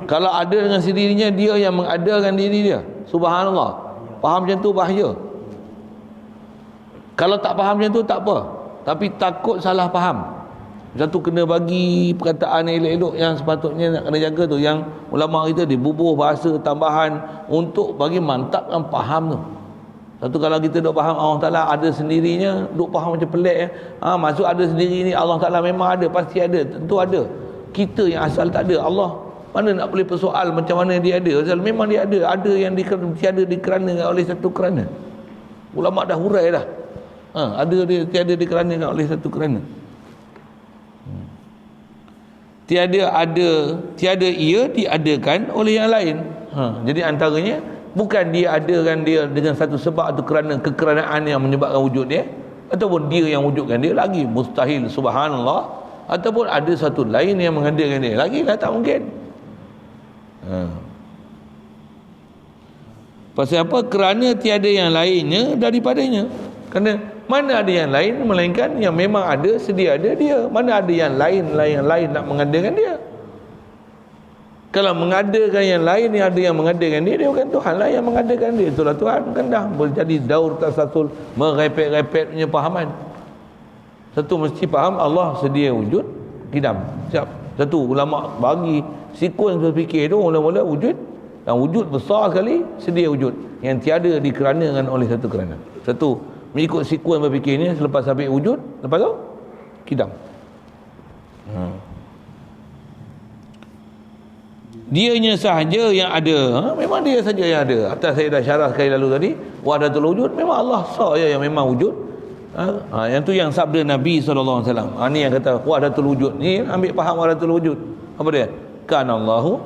Kalau ada dengan sendirinya, dia yang mengadakan diri dia. Subhanallah. Faham macam tu bahaya. Kalau tak faham macam tu tak apa, tapi takut salah faham. Satu kena bagi perkataan yang elok-elok yang sepatutnya nak kena jaga tu, yang ulama kita dibubuh bahasa tambahan untuk bagi mantapkan faham tu. Satu kalau kita duk faham Allah Taala ada sendirinya, duk faham macam pelik maksud ada sendiri ni Allah Taala memang ada, pasti ada, tentu ada. Kita yang asal tak ada. Allah mana nak boleh persoal macam mana dia ada? Asal memang dia ada yang tiada dikerana oleh satu kerana. Ulama dah hurai dah. Ada dia tiada dikerana oleh satu kerana. Tiada ia diadakan oleh yang lain. Jadi antaranya bukan dia adakan dia dengan satu sebab atau kerana kekeranaan yang menyebabkan wujud dia, ataupun dia yang wujudkan dia, lagi mustahil, subhanallah. Ataupun ada satu lain yang menghadirkan dia, lagi lah tak mungkin. Pasal apa? Kerana tiada yang lainnya daripadanya. Kerana mana ada yang lain melainkan yang memang ada, sedia ada dia. Mana ada yang lain nak mengadakan dia. Kalau mengadakan yang lain, yang ada yang mengadakan dia bukan Tuhan lah yang mengadakan dia. Itulah Tuhan kan dah menjadi daur tasasul, merepet-repet punya fahaman. Satu mesti faham Allah sedia wujud, kidam. Siap. Satu ulama bagi sekuens berfikir tu mula-mula wujud, dan wujud besar sekali, sedia wujud yang tiada dikeranakan oleh satu kerana. Satu mengikut sekuens berfikir ni, selepas habis wujud, lepas tu kidam. Dianya sahaja yang ada. Memang dia saja yang ada. Atas saya dah syarah sekali lalu tadi, wahdatul wujud, memang Allah saja yang memang wujud. Yang tu yang sabda Nabi SAW. Ni yang kata wahdatul wujud. Ni ambil faham wahdatul wujud. Apa dia? Kanallahu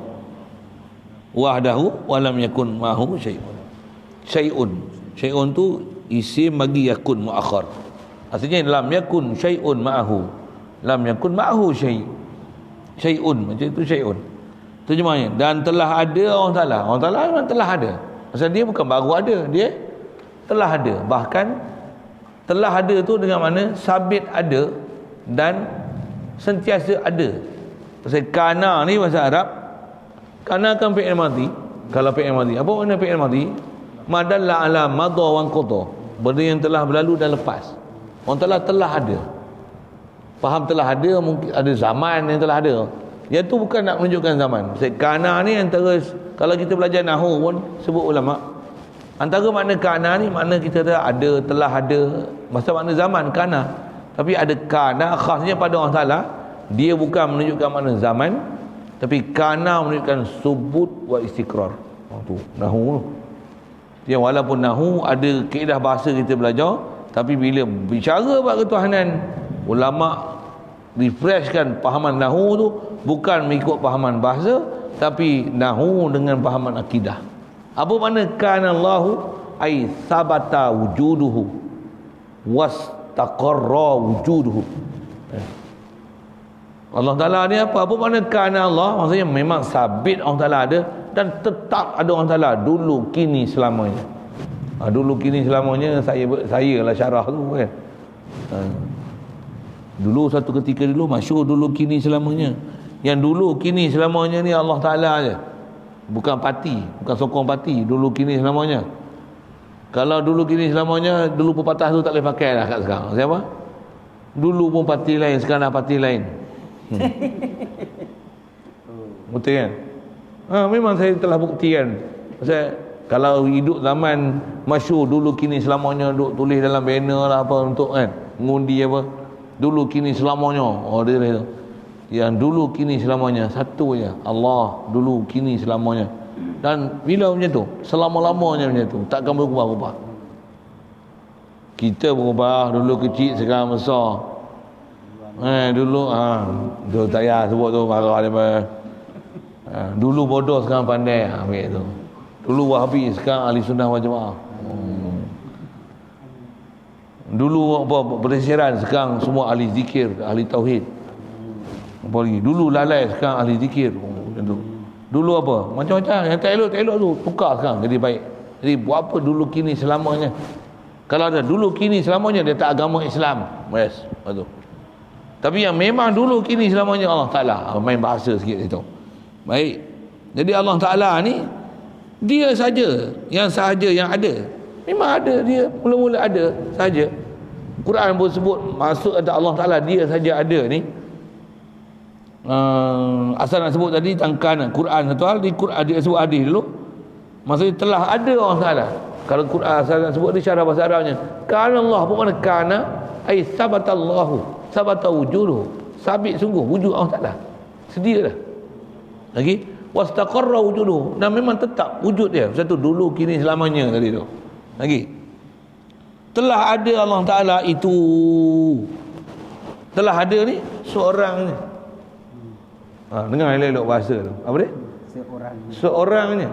wahdahu walam yakun ma'ahu syai'un. Syai'un tu isim bagi yakun muakhar. Artinya lam yakun syai'un ma'ahu. Lam yakun ma'ahu syai'un. Macam itu syai'un. Terjemahnya, dan telah ada Allah Ta'ala. Allah Ta'ala memang telah ada. Pasal dia bukan baru ada, dia telah ada. Bahkan telah ada tu dengan mana sabit ada dan sentiasa ada. Pasal kana ni bahasa Arab, kana kan fi'il madhi. Kalau fi'il madhi, apa makna fi'il madhi? Madalla ala madha wa qada, benda yang telah berlalu dan lepas. Allah Ta'ala telah ada. Faham telah ada, mungkin ada zaman yang telah ada. Yang tu bukan nak menunjukkan zaman. Kana ni antara, kalau kita belajar nahwu pun sebut ulama, antara makna kana ni makna kita ada, telah ada, masa makna zaman kana. Tapi ada kana khasnya pada Allah Taala, dia bukan menunjukkan makna zaman, tapi kana menunjukkan subut wa istiqrar. Tu nahwu tu. Dia walaupun nahwu ada kaedah bahasa kita belajar, tapi bila bicara bab ketuhanan, ulama refreshkan pahaman nahwu tu bukan mengikut pahaman bahasa, tapi nahwu dengan pahaman akidah. Apa makna kana Allahu? Ai sabata wujuduhu wastaqarra wujuduhu. Allah Ta'ala ni apa? Apa makna kana Allah? Maksudnya memang sabit Allah Ta'ala ada dan tetap ada Allah Ta'ala dulu, kini, selamanya. Dulu, kini, selamanya saya lah syarah tu kan. Dulu satu ketika dulu masyhur dulu, kini, selamanya. Yang dulu, kini, selamanya ni Allah Ta'ala je. Bukan parti, bukan sokong parti. Dulu, kini, selamanya. Kalau dulu, kini, selamanya, dulu pepatah tu tak boleh pakai dah kat sekarang. Siapa? Dulu pun parti lain, sekarang dah parti lain. Betul kan? Memang saya telah buktikan. Pasal kalau hidup zaman masyhur dulu, kini, selamanya, duk tulis dalam banner lah apa untuk kan mengundi apa. Dulu, kini, selamanya. Dia tu. Yang dulu, kini, selamanya satu je, Allah. Dulu, kini, selamanya. Dan bila macam tu, selama-lamanya macam tu, takkan berubah-ubah. Kita berubah, dulu kecil sekarang besar. Dulu tu tak payah sebut tu, marah dia. Dulu bodoh sekarang pandai, ambil tu. Dulu Wahabi sekarang ahli sunnah wal jamaah. Dulu apa berisiran, sekarang semua ahli zikir, ahli tauhid. Apa lagi? Dulu lalai, sekarang ahli zikir. Macam tu. Dulu apa? Macam-macam yang tak elok tu tukar sekarang jadi baik. Jadi buat apa dulu, kini, selamanya? Kalau ada dulu, kini, selamanya, dia tak agama Islam. Yes, betul. Tapi yang memang dulu, kini, selamanya Allah Ta'ala. Main bahasa sikit itu. Baik. Jadi Allah Ta'ala ni dia saja yang sahaja yang ada. Memang ada, dia mula-mula ada sahaja. Quran pun sebut maksud ada Allah Ta'ala dia saja ada ni. asal nak sebut tadi tangkan Quran satu hal, di Quran dia sebut hadis dulu. Maksudnya telah ada Allah Taala. Kalau Quran asal nak sebut di syarah bahasa Arabnya, kana Allah, bukan kana ai sabatallahu, sabata wujuduhu, sabit sungguh wujud Allah Taala. Sedia dah. Lagi wastaqarra wujuduhu, dan memang tetap wujud dia. Satu dulu kini selamanya tadi tu. Lagi telah ada Allah Taala itu. Telah ada ni seorang ni. Dengar elok-elok bahasa tu. Apa dia? Seorangnya.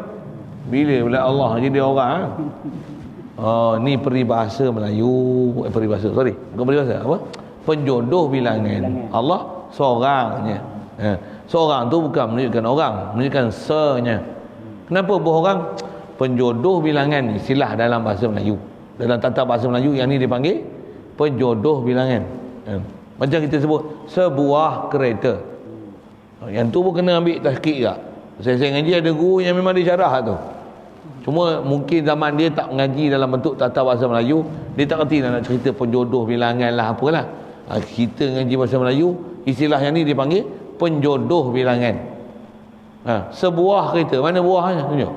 Bila pula Allah jadi orang? Ni peribahasa Melayu, peribahasa. Sorry, bukan peribahasa. Apa? Penjodoh bilangan. Allah seorangnya. Seorang tu bukan menunjukkan orang, menunjukkan se-nya. Kenapa berorang? Penjodoh bilangan, istilah dalam bahasa Melayu. Dalam tata bahasa Melayu yang ni dipanggil penjodoh bilangan. Macam kita sebut sebuah kereta. Yang tu pun kena ambil tahqiq tak? Saya ngaji ada guru yang memang dia syarah tu. Cuma mungkin zaman dia tak mengaji dalam bentuk tata bahasa Melayu, dia tak kerti nak cerita penjodoh bilangan lah apalah. Kita ngaji bahasa Melayu, istilah yang ni dipanggil penjodoh bilangan. Sebuah kereta, mana buahnya? Tunjuk.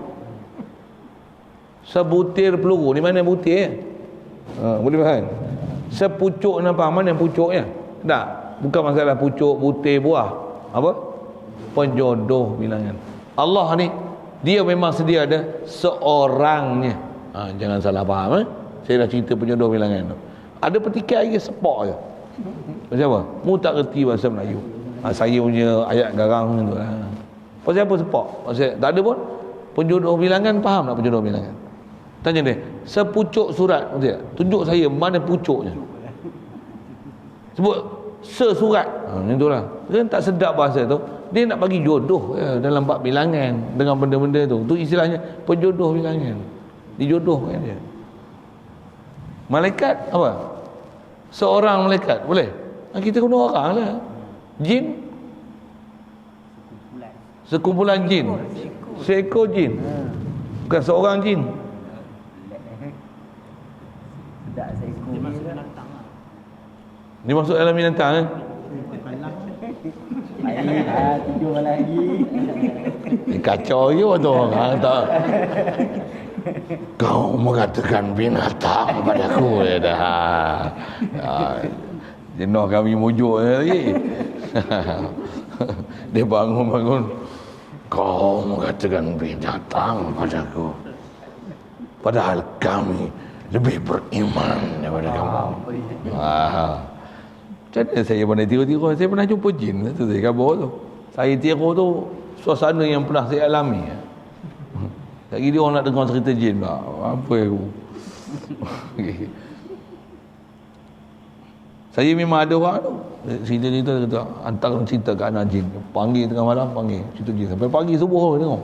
Sebutir peluru, di mana butir? Boleh faham? Sepucuk nampak, mana pucuknya? Tak, bukan masalah pucuk, butir, buah. Apa? Penjodoh bilangan. Allah ni, dia memang sedia ada seorangnya. Jangan salah faham. Saya dah cerita penjodoh bilangan tu. Ada petikai lagi sepak je. Macam apa? Mu tak kerti bahasa Melayu. Saya punya ayat garang tu lah. Pasal apa sepak? Pasal tak ada pun. Penjodoh bilangan, faham tak penjodoh bilangan? Tanya dia, sepucuk surat, tunjuk saya mana pucuknya. Sebut sesurat. Macam itulah. Kan tak sedap bahasa tu. Dia nak bagi jodoh dalam bab bilangan dengan benda-benda tu. Tu istilahnya penjodoh bilangan. Dijodohkan dia. Malaikat apa? Seorang malaikat, boleh? Kita guna orang lah. Jin, sekumpulan jin. Seekor jin. Bukan seorang jin. Dia masuk dalam binatang kan?
Tidur lagi.
Kacau je waktu orang tak. Kau mengatakan binatang padaku dah. Jenuh kami mujuk lagi. Dia bangun-bangun. Kau mengatakan binatang padaku. Padahal kami lebih beriman daripada kamu. Macam mana saya pernah tiru-tiru? Saya pernah jumpa jin tu, saya khabar tu. Saya tiru tu suasana yang pernah saya alami. Tak kira orang nak dengar cerita jin tak? Apa aku? Saya memang ada orang tu. Cerita-cerita kata hantar cerita kat anak jin. Panggil tengah malam, panggil cerita jin sampai pagi subuh tengok.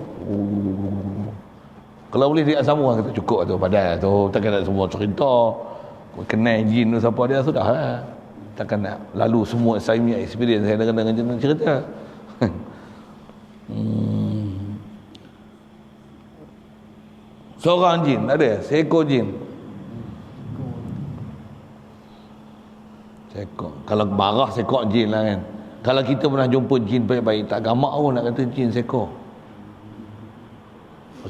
Kalau boleh dia sambung kata cukup tu padahal tu takkan nak semua cerita. Kenal jin tu siapa dia sudah lah. Takkan nak lalu semua saya punya experience saya dengan jin cerita. Seorang jin ada, seekor jin. Seekor. Kalau marah seekor jin lah kan. Kalau kita pernah jumpa jin baik-baik tak gamak pun nak kata jin seekor.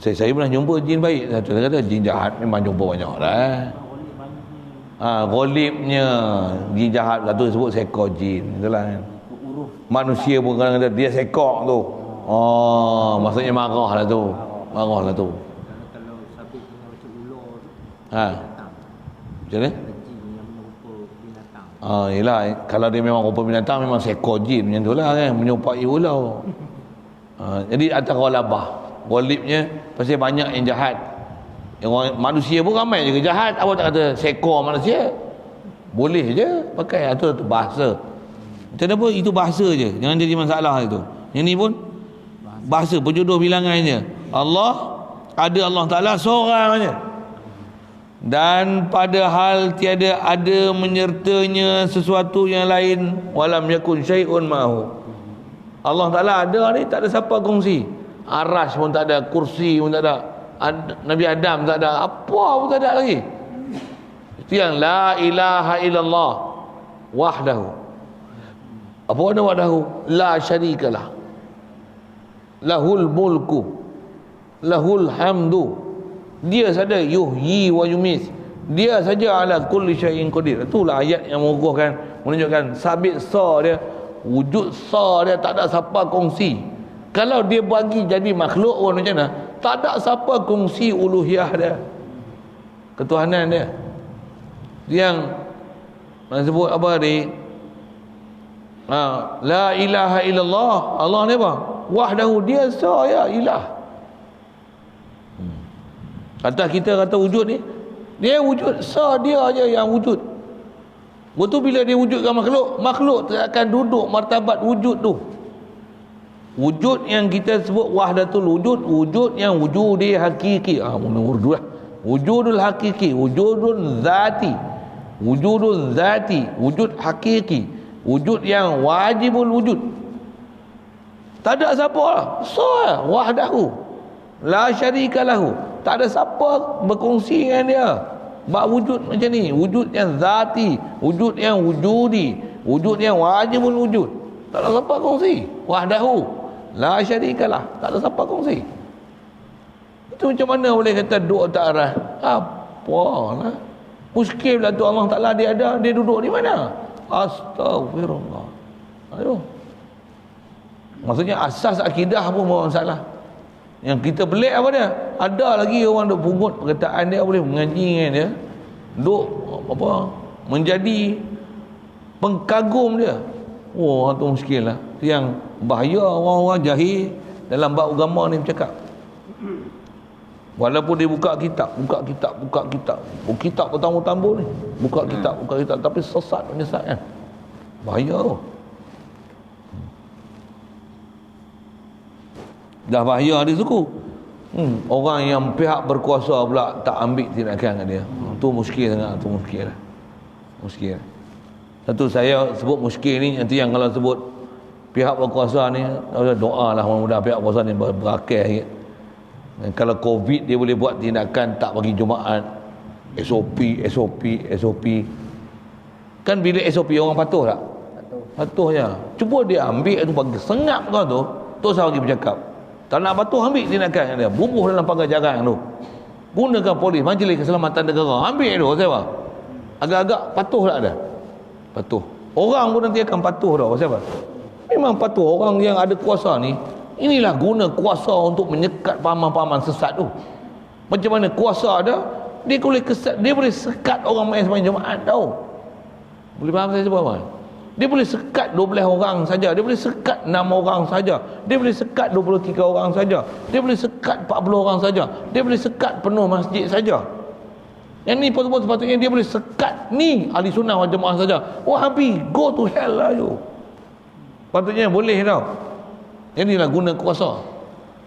Saya pernah jumpa jin baik. Satu kata jin jahat memang jumpa banyak dah. Golibnya jin jahat satu sebut seekor jin. Itulah kan. Manusia pun kadang-kadang dia seekor tu. Maksudnya marah lah tu. Marah lah tu.
Kalau sabit dengan macam ular tu.
Macam mana? Yelah, kalau dia memang rupa binatang memang seekor jin macam tu lah kan, menyerupai ular. Jadi antara labah golibnya pasal banyak yang jahat. Yang manusia pun ramai je jahat. Awak tak kata seekor manusia? Boleh je pakai itu bahasa. Macam apa? Itu bahasa je, jangan jadi masalah itu. Yang ni pun bahasa penjodoh bilangannya. Allah ada, Allah Ta'ala seorang je. Dan padahal tiada ada menyertanya sesuatu yang lain. Walam yakun syai'un ma'hu. Allah Ta'ala ada ni, tak ada siapa kongsi. Arash pun tak ada, kursi pun tak ada, Nabi Adam tak ada, apa pun tak ada lagi. Itu yang la ilaha illallah wahdahu. Apa makna wahdahu? La syarikalah. Lahul mulku, lahul hamdu. Dia saja yuhyi wa yumis. Dia saja ala kulli syai'in qadir. Itulah ayat yang menunjukkan sabit sa dia, wujud sa dia tak ada siapa kongsi. Kalau dia bagi jadi makhluk orang macam mana, tak ada siapa kongsi uluhiyah dia, ketuhanan dia. Yang mana sebut apa ni? La ilaha illallah. Allah ni apa? Wahdahu, dia saya ilah. Kata kita kata wujud ni, dia wujud, sa dia aja yang wujud. Betul bila dia wujudkan makhluk tak akan duduk martabat wujud tu. Wujud yang kita sebut wahdatul wujud, wujud yang wujudi hakiki. Urdu lah. Wujudul hakiki, wujudul zati. Wujudul zati, wujud hakiki, wujud yang wajibul wujud. Tak ada siapa lah. Wahdahu la syarika lahu. Tak ada siapa berkongsi dengan dia. Bak wujud macam ni, wujud yang zati, wujud yang wujudi, wujud yang wajibul wujud. Tak ada siapa kongsi. Wahdahu la syarikalah. Tak ada siapa kongsi. Itu macam mana boleh kata duk tak arah? Apalah. Muskil lah tu, Allah Ta'ala dia ada, dia duduk di mana? Astagfirullah. Aduh. Maksudnya asas akidah pun masalah. Yang kita pelik apa dia? Ada lagi orang duk pungut perkataan dia, boleh mengaji dengan dia, duk apa, menjadi pengkagum dia. Oh, tu muskil lah. Yang bahaya orang-orang jahil dalam bab agama ni bercakap. Walaupun dia buka kitab bertambur-tambur ni, buka kitab, tapi sesat menyesatkan. Bahaya tu. Dah bahaya dia suku. Orang yang pihak berkuasa pula tak ambil tindakan kat dia. Tu muskil sangat, tu muskil. Muskil. Satu saya sebut muskil ni, nanti yang kalau sebut pihak berkuasa ni, doa lah mudah-mudahan pihak berkuasa ni berakal sikit. Kalau COVID dia boleh buat tindakan tak bagi Jumaat, SOP. Kan bila SOP orang patuh tak? Patuh je. Cuba dia ambil tu, bagi sengap kau tu saya bagi bercakap. Tak nak patuh, ambil tindakan dia. Bubuh dalam pagar jarang tu. Gunakan polis, Majlis Keselamatan Negara. Ambil tu, siapa? Agak-agak patuh tak ada? Patuh. Orang pun nanti akan patuh dah, siapa? Memang patuh. Orang yang ada kuasa ni, inilah guna kuasa untuk menyekat pahaman-pahaman sesat tu. Macam mana kuasa ada, dia boleh sekat orang main sembahyang Jumaat tau. Boleh faham saya sebut apa? Dia boleh sekat 12 orang saja, dia boleh sekat 6 orang saja, dia boleh sekat 23 orang saja, dia boleh sekat 40 orang saja, dia boleh sekat penuh masjid saja. Yang ni sepatutnya dia boleh sekat ni ahli sunnah wal jamaah saja. Wahabi, go to hell lah you. Patutnya boleh tau. Inilah guna kuasa.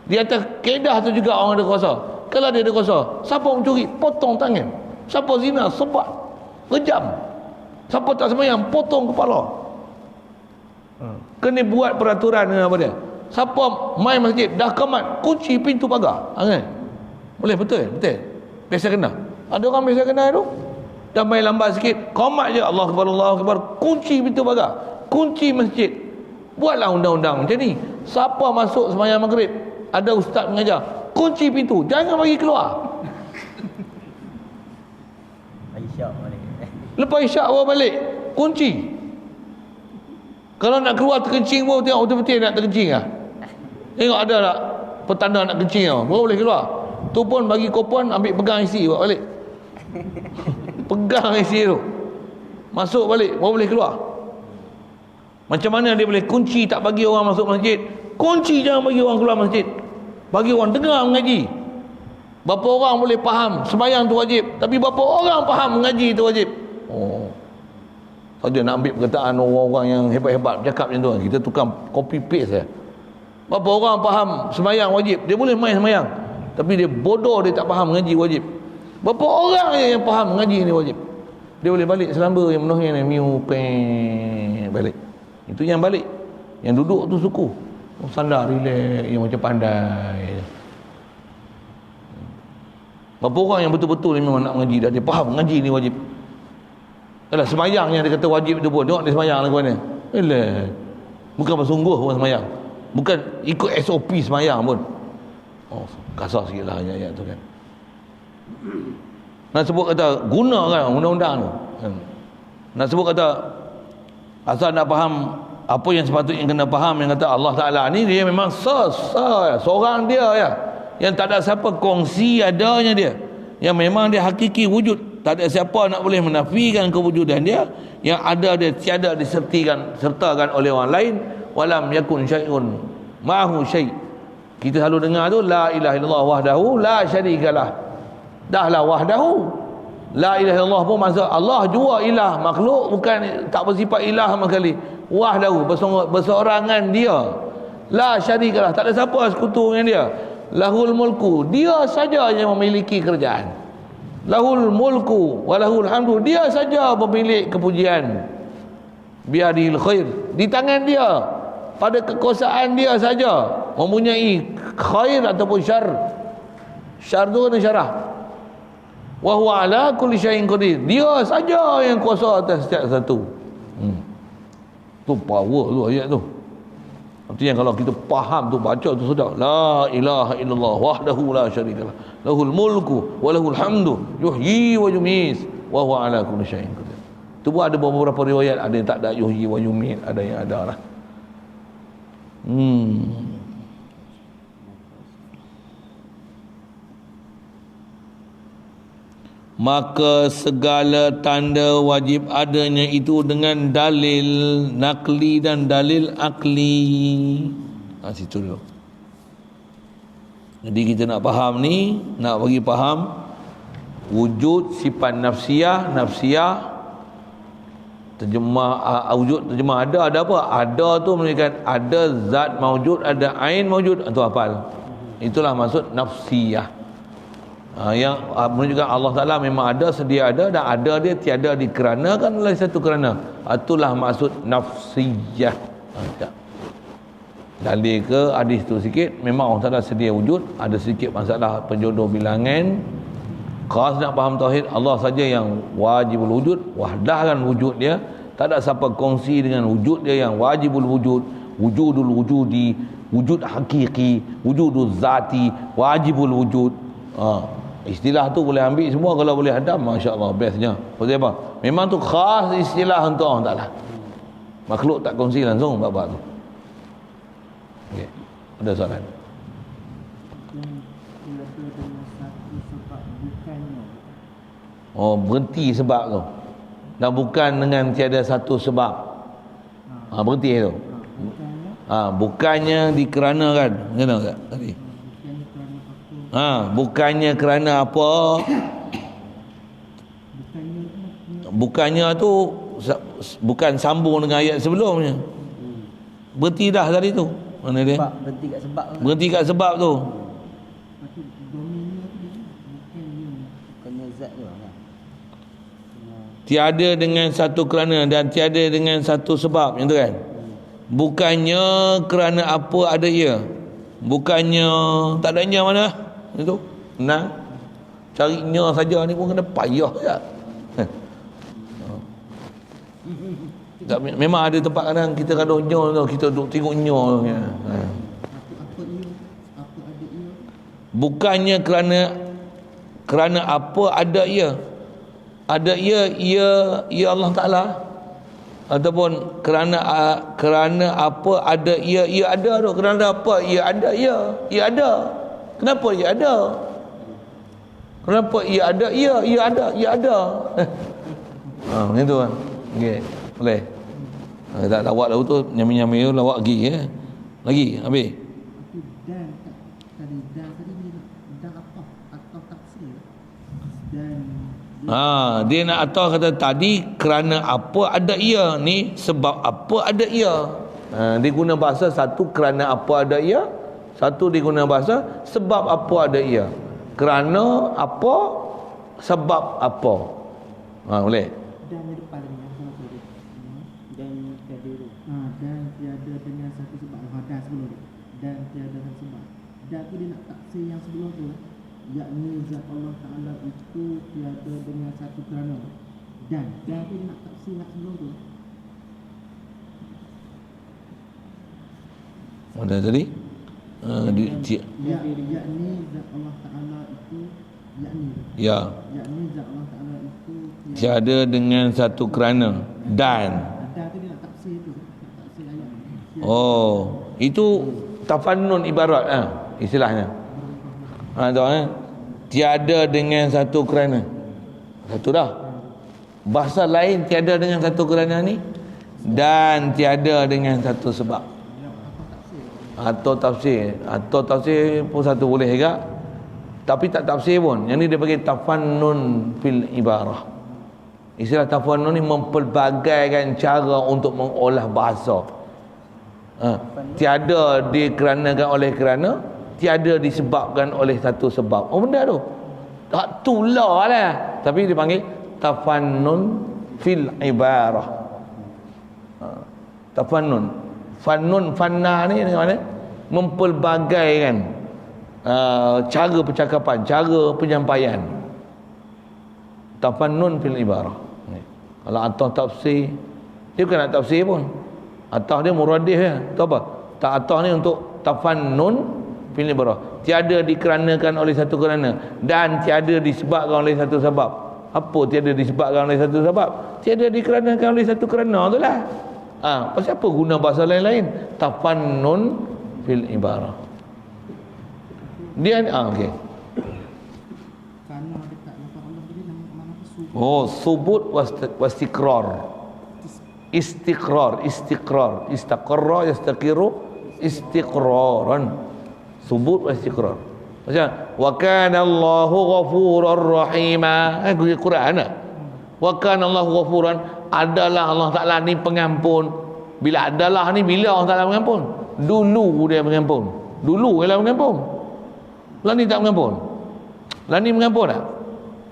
Di atas kaedah tu juga orang ada kuasa. Kalau dia ada kuasa, siapa mencuri, potong tangan. Siapa zina, sebat, rejam. Siapa tak sembahyang, potong kepala. Kena buat peraturan dengan apa dia. Siapa main masjid, dah kamat, kunci pintu pagar. Kan? Boleh, betul. Biasa kena. Ada orang biasa kena tu, dah main lambat sikit, kamat je, Allah Akbar, kunci pintu pagar, kunci masjid. Buatlah undang-undang macam ni. Siapa masuk sembahyang maghrib, ada ustaz mengajar, kunci pintu, jangan bagi keluar.
Isyak balik.
Lepas isyak bawa balik, kunci. Kalau nak keluar terkencing pun tengok betul-betul nak terkencing lah. Tengok ada tak petanda nak kencing tau, baru boleh keluar. Tu pun bagi kupon, ambil pegang isi bawa balik. Pegang isi tu, masuk balik, baru boleh keluar. Macam mana dia boleh kunci tak bagi orang masuk masjid? Kunci jangan bagi orang keluar masjid. Bagi orang dengar mengaji. Berapa orang boleh faham sembahyang tu wajib, tapi berapa orang faham mengaji tu wajib? Oh. Saja nak ambil perkataan orang-orang yang hebat-hebat bercakap macam tu, kita tukang copy paste ya. Berapa orang faham sembahyang wajib, dia boleh main sembahyang, tapi dia bodoh, dia tak faham mengaji wajib. Berapa orang yang faham mengaji ni wajib, dia boleh balik selamba yang menuhin miu peng balik. Itu yang balik. Yang duduk tu suku, sandar relax, yang macam pandai. Berapa orang yang betul-betul memang nak mengaji dah, dia faham mengaji ni wajib. Alah, sembahyang yang dia kata wajib tu pun, tengok dia sembahyang lah ke mana. Alah, Bukan bersungguh pun semayang. Bukan ikut SOP semayang pun. Oh, kasar sikit lah ayat tu kan. Nak sebut kata gunakan undang-undang tu kan. Nak sebut kata asal nak faham apa yang sepatutnya kena faham, yang kata Allah Ta'ala ni dia memang seorang dia ya, yang tak ada siapa kongsi adanya dia, yang memang dia hakiki wujud, tak ada siapa nak boleh menafikan kewujudan dia, yang ada dia tiada sertakan oleh orang lain. Walam yakun syai'un ma'ahu syai'. Kita selalu dengar tu la ilaha illallah wahdahu la syarikalah. Dahlah wahdahu, la ilaha illallah pun maksud Allah jua ilah, makhluk bukan tak bersifat ilah sama sekali. Wahdahu berseorangan dia, la syarikalah, tak ada siapa sekutu dengan dia. Lahul mulku, dia saja yang memiliki kerajaan. Lahul mulku walahul hamdu, dia saja pemilik kepujian. Biadil khair, di tangan dia, pada kekuasaan dia saja mempunyai khair ataupun syar. Syar tu kena syarah. Wa huwa ala kulli syai'in qadir, dia saja yang kuasa atas setiap satu. Tu power tu ayat tu. Artinya kalau kita faham tu, baca tu sudah, la ilaha illallah wahdahu la syarikalah lahul mulku wa lahul hamdu yuhyi wa yumiit wa huwa ala kulli syai'in qadir. Tu pun ada beberapa riwayat, ada yang tak ada yuhyi wa yumiit, ada yang ada lah. Maka segala tanda wajib adanya itu dengan dalil nakli dan dalil akli. Situ dulu. Jadi kita nak faham ni, nak bagi faham wujud sifat nafsiyah. Wujud terjemah ada apa? Ada tu menunjukkan ada zat maujud, ada ain maujud. Itu hafal. Itulah maksud nafsiyah. Yang menunjukkan Allah Ta'ala memang ada, sedia ada, dan ada dia tiada dikeranakan oleh satu kerana. Itulah maksud nafsiyah. Dalil ke hadis tu sikit, memang Allah Ta'ala sedia wujud. Ada sedikit masalah penjodoh bilangan. Khas nak faham tauhid, Allah saja yang wajibul wujud, wahdahkan wujud dia, tak ada siapa kongsi dengan wujud dia yang wajibul wujud, wujudul wujudi, wujud hakiki, wujudul zati, wajibul wujud. Istilah tu boleh ambil semua, kalau boleh hadam, masya-Allah, bestnya. Pasal apa? Memang tu khas istilah untuk Allah Taala. Makhluk tak kongsi langsung bab tu. Okey. Ada soalan? Oh, berhenti sebab tu. Dan bukan dengan tiada satu sebab. Berhenti tu. Bukannya dikeranakan. Macam tak tadi? Bukannya kerana apa? Bukannya tu bukan sambung dengan ayat sebelumnya. Berhenti dah tadi tu. Mana dia?
Berhenti kat sebab.
Berhenti kat sebab tu. Tiada dengan satu kerana dan tiada dengan satu sebab, yang tu kan. Bukannya kerana apa ada ia. Bukannya tak ada nya mana? Itu. Nah. Carinya saja ni pun kena payah ya. Tak, memang ada tempat kadang kita kadang nya tu, kita duduk tengok nya tu ya. Bukannya kerana apa ada ia. Ada ia Allah Ta'ala, ataupun kerana apa ada ia ada tu. Kerana apa ia ada ia ada. Kenapa ia ada? Kenapa ia ada ia ada. Macam tu kan. Okey, boleh. Tak lawak dah tu, nyami-nyami tu lawak lagi ya. Lagi habis. Dia nak atau kata tadi kerana apa ada ia, ni sebab apa ada ia. Dia guna bahasa satu kerana apa ada ia, satu dia guna bahasa sebab apa ada ia. Kerana apa, sebab apa. Boleh.
Dan di depan dengan sama tadi. Dan tiada dan tiada dengan satu sebab. Dan sebelum dia. Dan tiada dengan sebab. Dan tu dia nak taksir yang sebelum tu, yakni zat Allah Ta'ala itu tiada dengan satu kerana. Dan tu dia nak taksir yang sebelum tu.
Mana tadi?
Yakni zat Allah Ta'ala itu
Ya.
yakni zat Allah Ta'ala itu
Tiada dengan satu kerana dan.
ada tu dia nak tafsir tu, tafsir ayat.
Oh, itu tafannun ibarat istilahnya. Tahu tiada dengan satu kerana. Satu dah. Bahasa lain tiada dengan satu kerana ni dan tiada dengan satu sebab. Atau tafsir pun satu boleh juga. Tapi tak tafsir pun. Yang ni dia bagi tafannun fil ibarah. Istilah tafannun ni mempelbagaikan cara untuk mengolah bahasa. Tiada dikeranakan oleh kerana, tiada disebabkan oleh satu sebab. Oh benda tu tak tular lah, tapi dipanggil tafannun fil ibarah. Tafannun fanna ni dengan mana? Mempelbagaikan cara percakapan, cara penyampaian. Tafannun fil ibarah. Kalau atau tafsir, dia bukan nak tafsir pun. Atau dia muradif ya. Tahu apa? Tak atau ni untuk tafannun fil ibarah. Tiada dikeranakan oleh satu kerana dan tiada disebabkan oleh satu sebab. Apa tiada disebabkan oleh satu sebab? Tiada dikeranakan oleh satu kerana tu lah. Pasal apa guna bahasa lain-lain? Tafannun fil ibarah. Dia okey.
Kerana dekat lafaz Allah tadi nama subut.
Oh, subut wastiqrar. Istiqrar, istaqarra yastaqiru istiqraran. Subut wastiqrar. Macam wa kana Allahu ghafurur rahima. Quran ah. Wa kana Allahu ghafuran, adalah Allah Taala ni pengampun. Bila adalah ni bila Allah Taala mengampun? Dulu dia mengampun. Dulu ialah mengampun. Lah ni tak mengampun. Lah ni mengampun tak?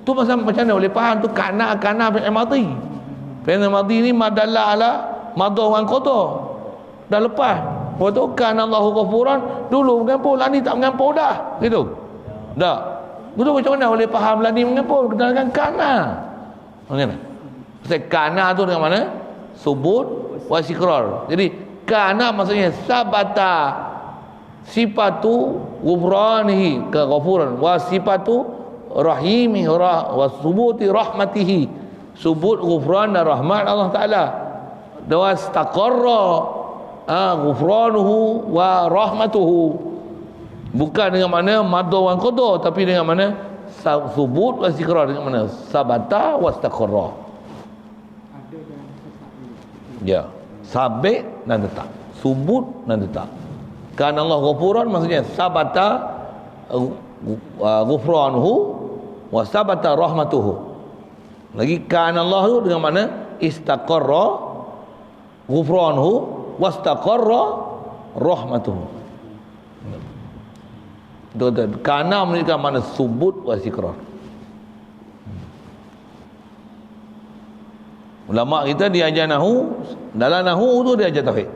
Tu macam mana boleh faham tu kana fi'il madhi. Fi'il madhi ni madalla ala madha wa qada. Dah lepas. Waktu kana Allahu ghafuran, dulu mengampun, lah ni tak mengampun dah. Gitu. Dah. Betul macam mana boleh faham lah ni mengampun dengan kana? Macam mana? Pasal kana tu dengan mana? Subut wa istiqrar. Jadi kana maksudnya sabata sifatu ghufranihi ka ghafuran wa sifatu rahimihi wa subuti rahmatihi. Subut ghufran dan rahmat Allah Taala. Wa istaqarra ghufranuhu wa rahmatuhu. Bukan dengan mana madha wa qada, tapi dengan mana subut wa istiqrar, dengan mana sabata wa istaqarra.
Ada dan tetap.
Ya, sabit dan tetap, subut dan tetap. Kan Allah ghafuran maksudnya sabata ghufranuhu wa sabata rahmatuhu. Lagi kan Allah tu dengan mana istaqarra ghufranuhu wa istaqarra rahmatuhu. Kana menunjukkan mana subut wa istiqrar. Ulama kita diajar nahu, dalam nahu tu dia ajar tauhid.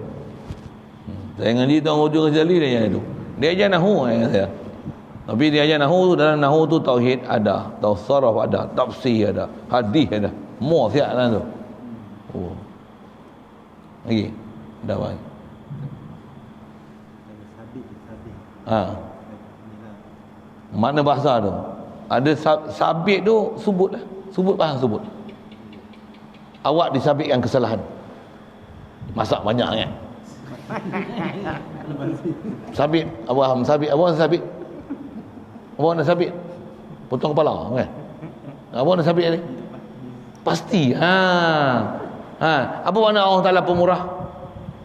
Saya ngaji Tuan Hujur Ghazali dia ajar itu. Dia ajar nahu saya. Tapi dia ajar nahu tu, dalam nahu tu tauhid ada, tasarruf ada, tafsir ada, hadis ada. Semua siap dalam tu. Oh. Lagi. Dah baik. Mana bahasa tu? Ada sabit tu subut lah. Subut faham subut. Awak disabitkan kesalahan. Masak banyak kan? Sabit, abang sabit, abang sabit. Abang nak sabit. Potong kepala kan? Abang nak sabit ni. Pasti. Apa makna Allah Taala pemurah?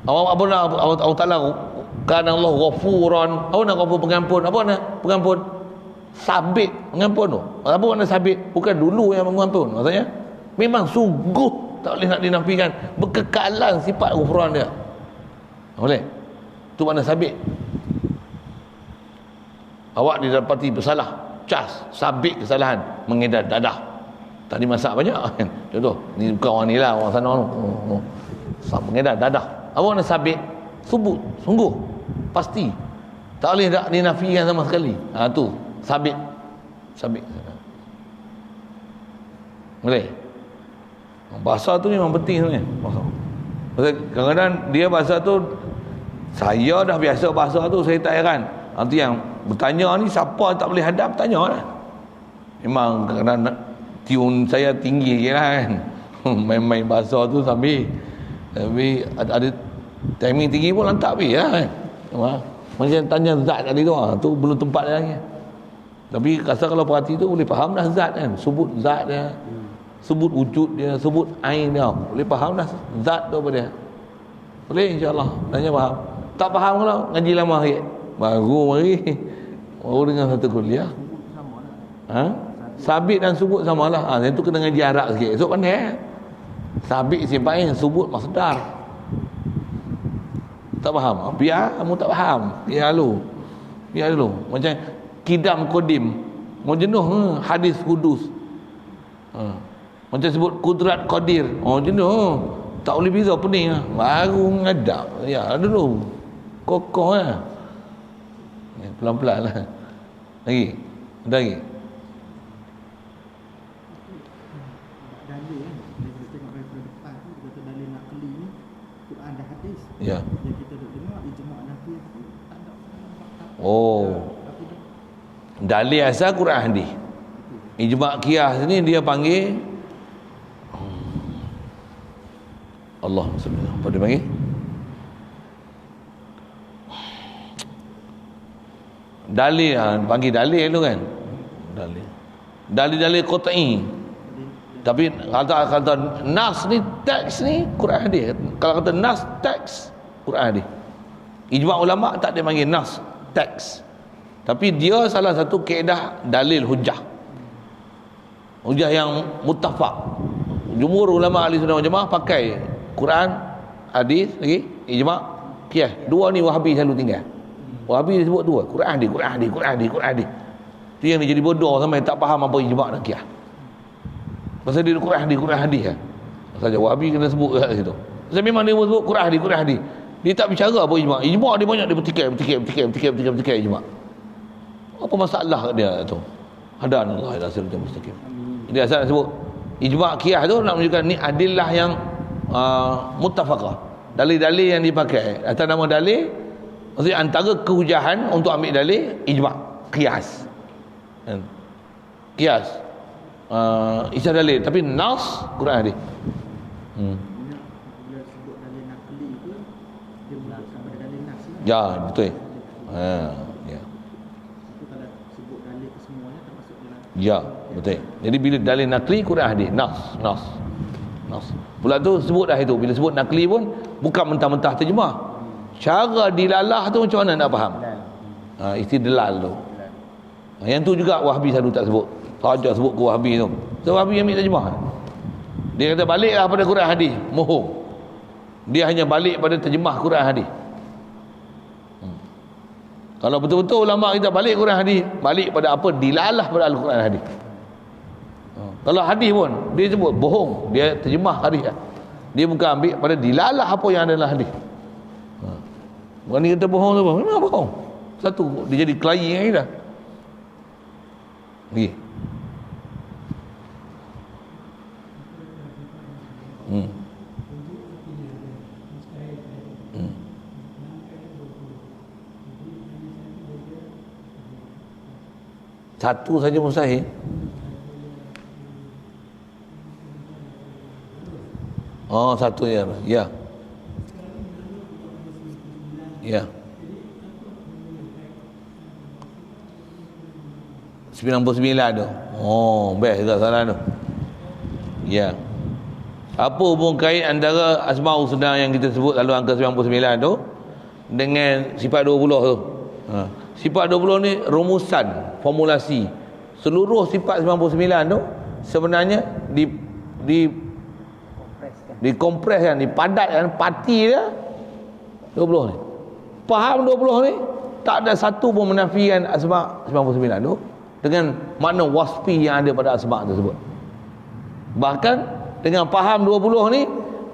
Apa nak Allah Taala kan Allah ghafuran. Apa nak ghafur pengampun? Apa nak pengampun? Sabit pengampun tu. Apa makna sabit? Bukan dulu yang mengampun. Maksudnya memang sungguh tak boleh nak dinafikan berkekalan sifat ghafuran dia. Boleh? Tu makna sabit. Awak didapati bersalah, cas, sabit kesalahan, mengedar dadah. Tadi masak banyak kan? Contoh, ni bukan orang ni lah, orang sana tu. Mengedar dadah. Apa makna sabit? Subut, sungguh, pasti. Tak boleh tak dinafikan sama sekali. Tu sabit. Sabit. Boleh? Bahasa tu memang penting sebenarnya. Bahasa. Kadang-kadang dia bahasa tu Saya dah biasa bahasa tu, saya tak heran. Nanti yang bertanya ni siapa tak boleh hadap, tanya lah. Memang kerana tune saya tinggi je lah kan. Main-main bahasa tu sambil tapi ada timing tinggi pun lantak pergi lah kan. Macam tanya zat tadi tu, tu belum tempat dia lagi. Tapi rasa kalau perhati tu boleh faham dah zat kan. Sebut zat dia, sebut wujud dia, sebut ain dia, boleh faham dah zat tu apa dia. Boleh insyaAllah, tanya faham. Tak faham kalau ngaji lama sikit, baru mari baru dengan satu kuliah. Sabit dan subut samalah. Yang tu kena ngaji Arab sikit. Esok pandai. Sabit simpan, subut masdar. Tak faham. Biar kamu tak faham. Biar dulu. Macam kidam kodim. Mau jenuh hadis kudus. Macam sebut kudrat qadir. Oh jenuh. Tak boleh beza pening. Baru ngadap. Ya dulu. Kokoh lah. Pelan-pelan lah. Lagi. Ada lagi. Ya. Yang kita duk dengar ijma' Nabi tak ada. Oh. Dalil asal Quran hadis. Ijma' qiyas ni dia panggil Allah subhanahu. Apa dia panggil? Dalil, panggil dalil tu kan. Dalil qat'i. Tapi kata nas ni, teks ni Quran hadis. Kalau kata nas, teks Quran hadis. Ijma' ulama tak dia panggil nas, teks. Tapi dia salah satu kaedah dalil hujah. Hujah yang muttafaq. Jumhur ulama ahli sunnah wal jamaah pakai Quran, hadis, lagi ijma', qiyas. Dua ni Wahabi selalu tinggal. Wahabi dia sebut dua, Quran hadis. Itu yang dia jadi bodoh sampai tak faham apa ijma' dan qiyas. Pasal dia Quran hadis kan. Saja Wahabi kena sebut kat situ. Pasal memang dia sebut Quran hadis. Dia tak bicara apa ijma'. Ijma' dia banyak dia bertikai ijma'. Apa masalah dia tu? Hadan Allah ila siratal mustaqim. Jadi asal sebut ijma' qiyas tu nak menunjukkan ni adillah yang muttafaqah. Dalil-dalil yang dipakai atas nama dalil, maksudnya antara kehujahan untuk ambil dalil ijma', qiyas. Qiyas. Isar dalil tapi nas Quran hadis. Ya, betul. Ya, betul. Jadi bila dalil nakli Quran hadis, nas. Pula tu sebut dah itu. Bila sebut nakli pun bukan mentah-mentah terjemah. Cara dilalah tu macam mana nak faham? Istidlal tu. Yang tu juga Wahabi selalu tak sebut. Saja sebut ke Wahabi tu. So Wahabi ambil terjemah. Dia kata baliklah pada Quran hadis. Mohong. Dia hanya balik pada terjemah Quran hadis. Kalau betul-betul ulama kita balik Quran hadis, balik pada apa dilalah pada Al-Quran hadis. Kalau hadis pun dia sebut bohong, dia terjemah hadis. Dia bukan ambil pada dilalah apa yang ada dalam hadis. Bukan dia kata bohong tu, memang bohong. Satu dia jadi kelayi dengan kita. Lagi. Satu saja mustahil. Oh, satu ya. Ya. Ya. 99 tu. Oh, best juga salah tu. Ya. Apa hubung kait antara Asmaul Husna yang kita sebut lalu angka 99 tu dengan sifat 20 tu? Sifat 20 ni rumusan, formulasi. Seluruh sifat 99 tu sebenarnya dikompreskan, dipadatkan parti dia 20 ni. Faham 20 ni tak ada satu pun menafikan asma 99 tu dengan makna wasfi yang ada pada asma tersebut. Bahkan dengan faham 20 ni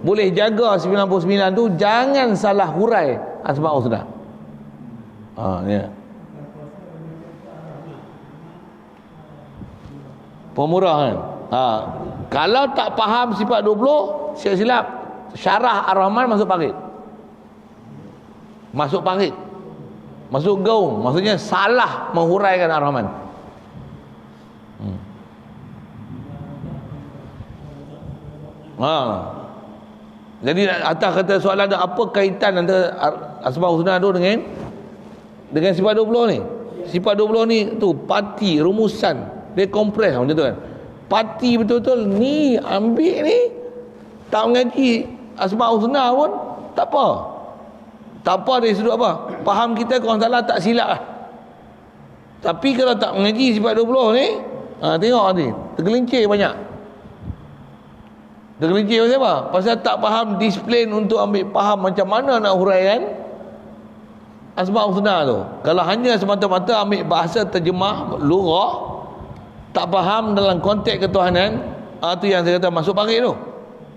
boleh jaga 99 tu jangan salah hurai asma husna. Ya. Pemurah kan. Kalau tak faham sifat 20 silap syarah Ar-Rahman masuk parit. masuk parit, masuk gaung, maksudnya salah menghuraikan Ar-Rahman. Jadi atas kata soalan ada apa kaitan antara Asmaul Husna tu dengan sifat 20 ni? Sifat 20 ni tu parti, rumusan, dia kompres macam tu kan. Parti betul-betul ni ambil ni tak mengaji Asmaul Husna pun tak apa. Tak apa dari sudut apa? Faham kita kalau salah tak silap lah. Tapi kalau tak mengaji sifat 20 ni, tengok nanti tergelincir banyak. Tergelincir pasal apa? Pasal tak faham disiplin untuk ambil faham macam mana nak huraikan Asmaul Husna tu. Kalau hanya semata-mata ambil bahasa terjemah lughah, tak faham dalam konteks ketuhanan, tu yang saya kata masuk parit tu.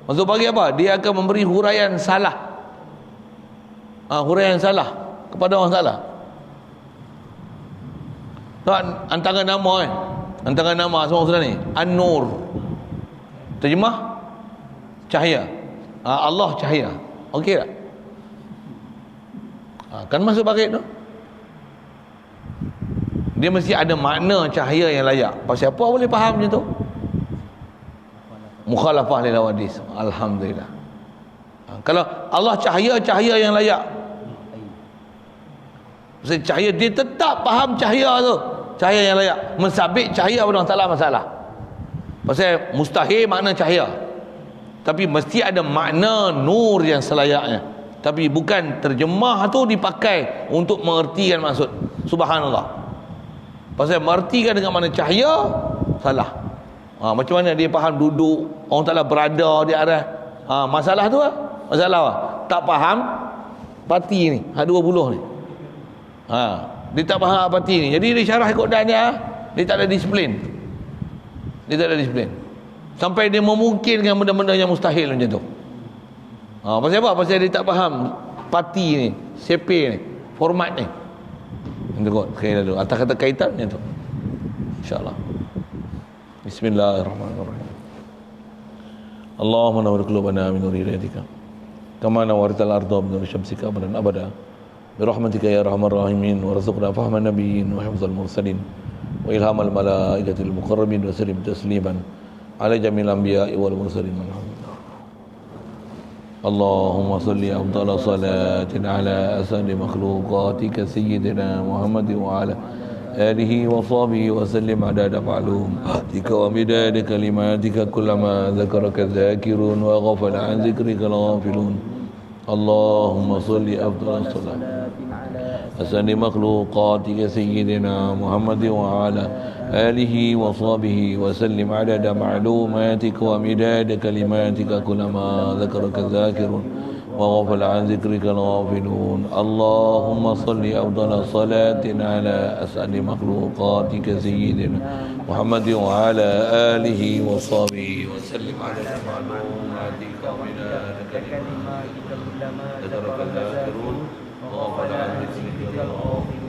Masuk parit apa? Dia akan memberi huraian salah. Huraian salah kepada orang salah. Tak, antara nama antara nama Asmaul Husna ni An-Nur, terjemah cahaya. Allah cahaya. Okey tak? Kan masuk parit tu. Dia mesti ada makna cahaya yang layak. Pasal apa boleh faham macam tu? Mukhalafah lil hawadis. Alhamdulillah. Kalau Allah cahaya yang layak, pasal cahaya dia tetap faham cahaya tu, cahaya yang layak. Mensabit cahaya pada Allah Taala masalah. Pasal mustahil makna cahaya, tapi mesti ada makna nur yang selayaknya. Tapi bukan terjemah tu dipakai untuk mengertikan maksud. Subhanallah. Pasal mengertikan dengan makna cahaya salah. Macam mana dia faham duduk, orang Taala berada di atas. Masalah tu lah. Masalah apa? Tak faham parti ni, 20 ni. Dia tak faham parti ni. Jadi dia syarah ikut dan dia tak ada disiplin. Dia tak ada disiplin. Sampai dia memungkinkan benda-benda yang mustahil macam tu. Pasal apa? Pasal dia tak faham parti ni, CP ni, format ni. Itu kot, sekali dulu. Atas kata kaitan macam tu. InsyaAllah. Bismillahirrahmanirrahim. Allahumma nawwir qulubana min nuri hidaytika. Kama nawwartal arda min nuri syamsika abadan abada. Birahmatika ya arhamar rahimin. Warzuqna fahman nabiyyin wa hifdzal mursalin. Wa ilhamal malaikatil muqarrabin wa sallim tasliman ala jamil anbiya'i wal mursalin. Allahumma salli afdala salatin ala asadi makhluqatika sayyidina Muhammad wa ala alihi wa sahbihi wa sallim adada ma'lumatika wa midada kalimatika kullama dhakaraka dhakirun wa ghafala an dhikrika ghafilun. Allahumma salli afdala salatin ala asadi makhluqatika sayyidina Muhammad wa ala آله وصحبه وسلم عدد معلوماتك ومداد كلماتك كلما ذكرك الذاكرون وغفل عن ذكرك الغافلون. اللهم صل أفضل صلاة على أسعد مخلوقاتك سيدنا محمد وعلى آله وصحبه وسلم عدد معلوماتك ومداد كلماتك كلما ذكرك الذاكرون وغفل عن ذكرك الغافلون.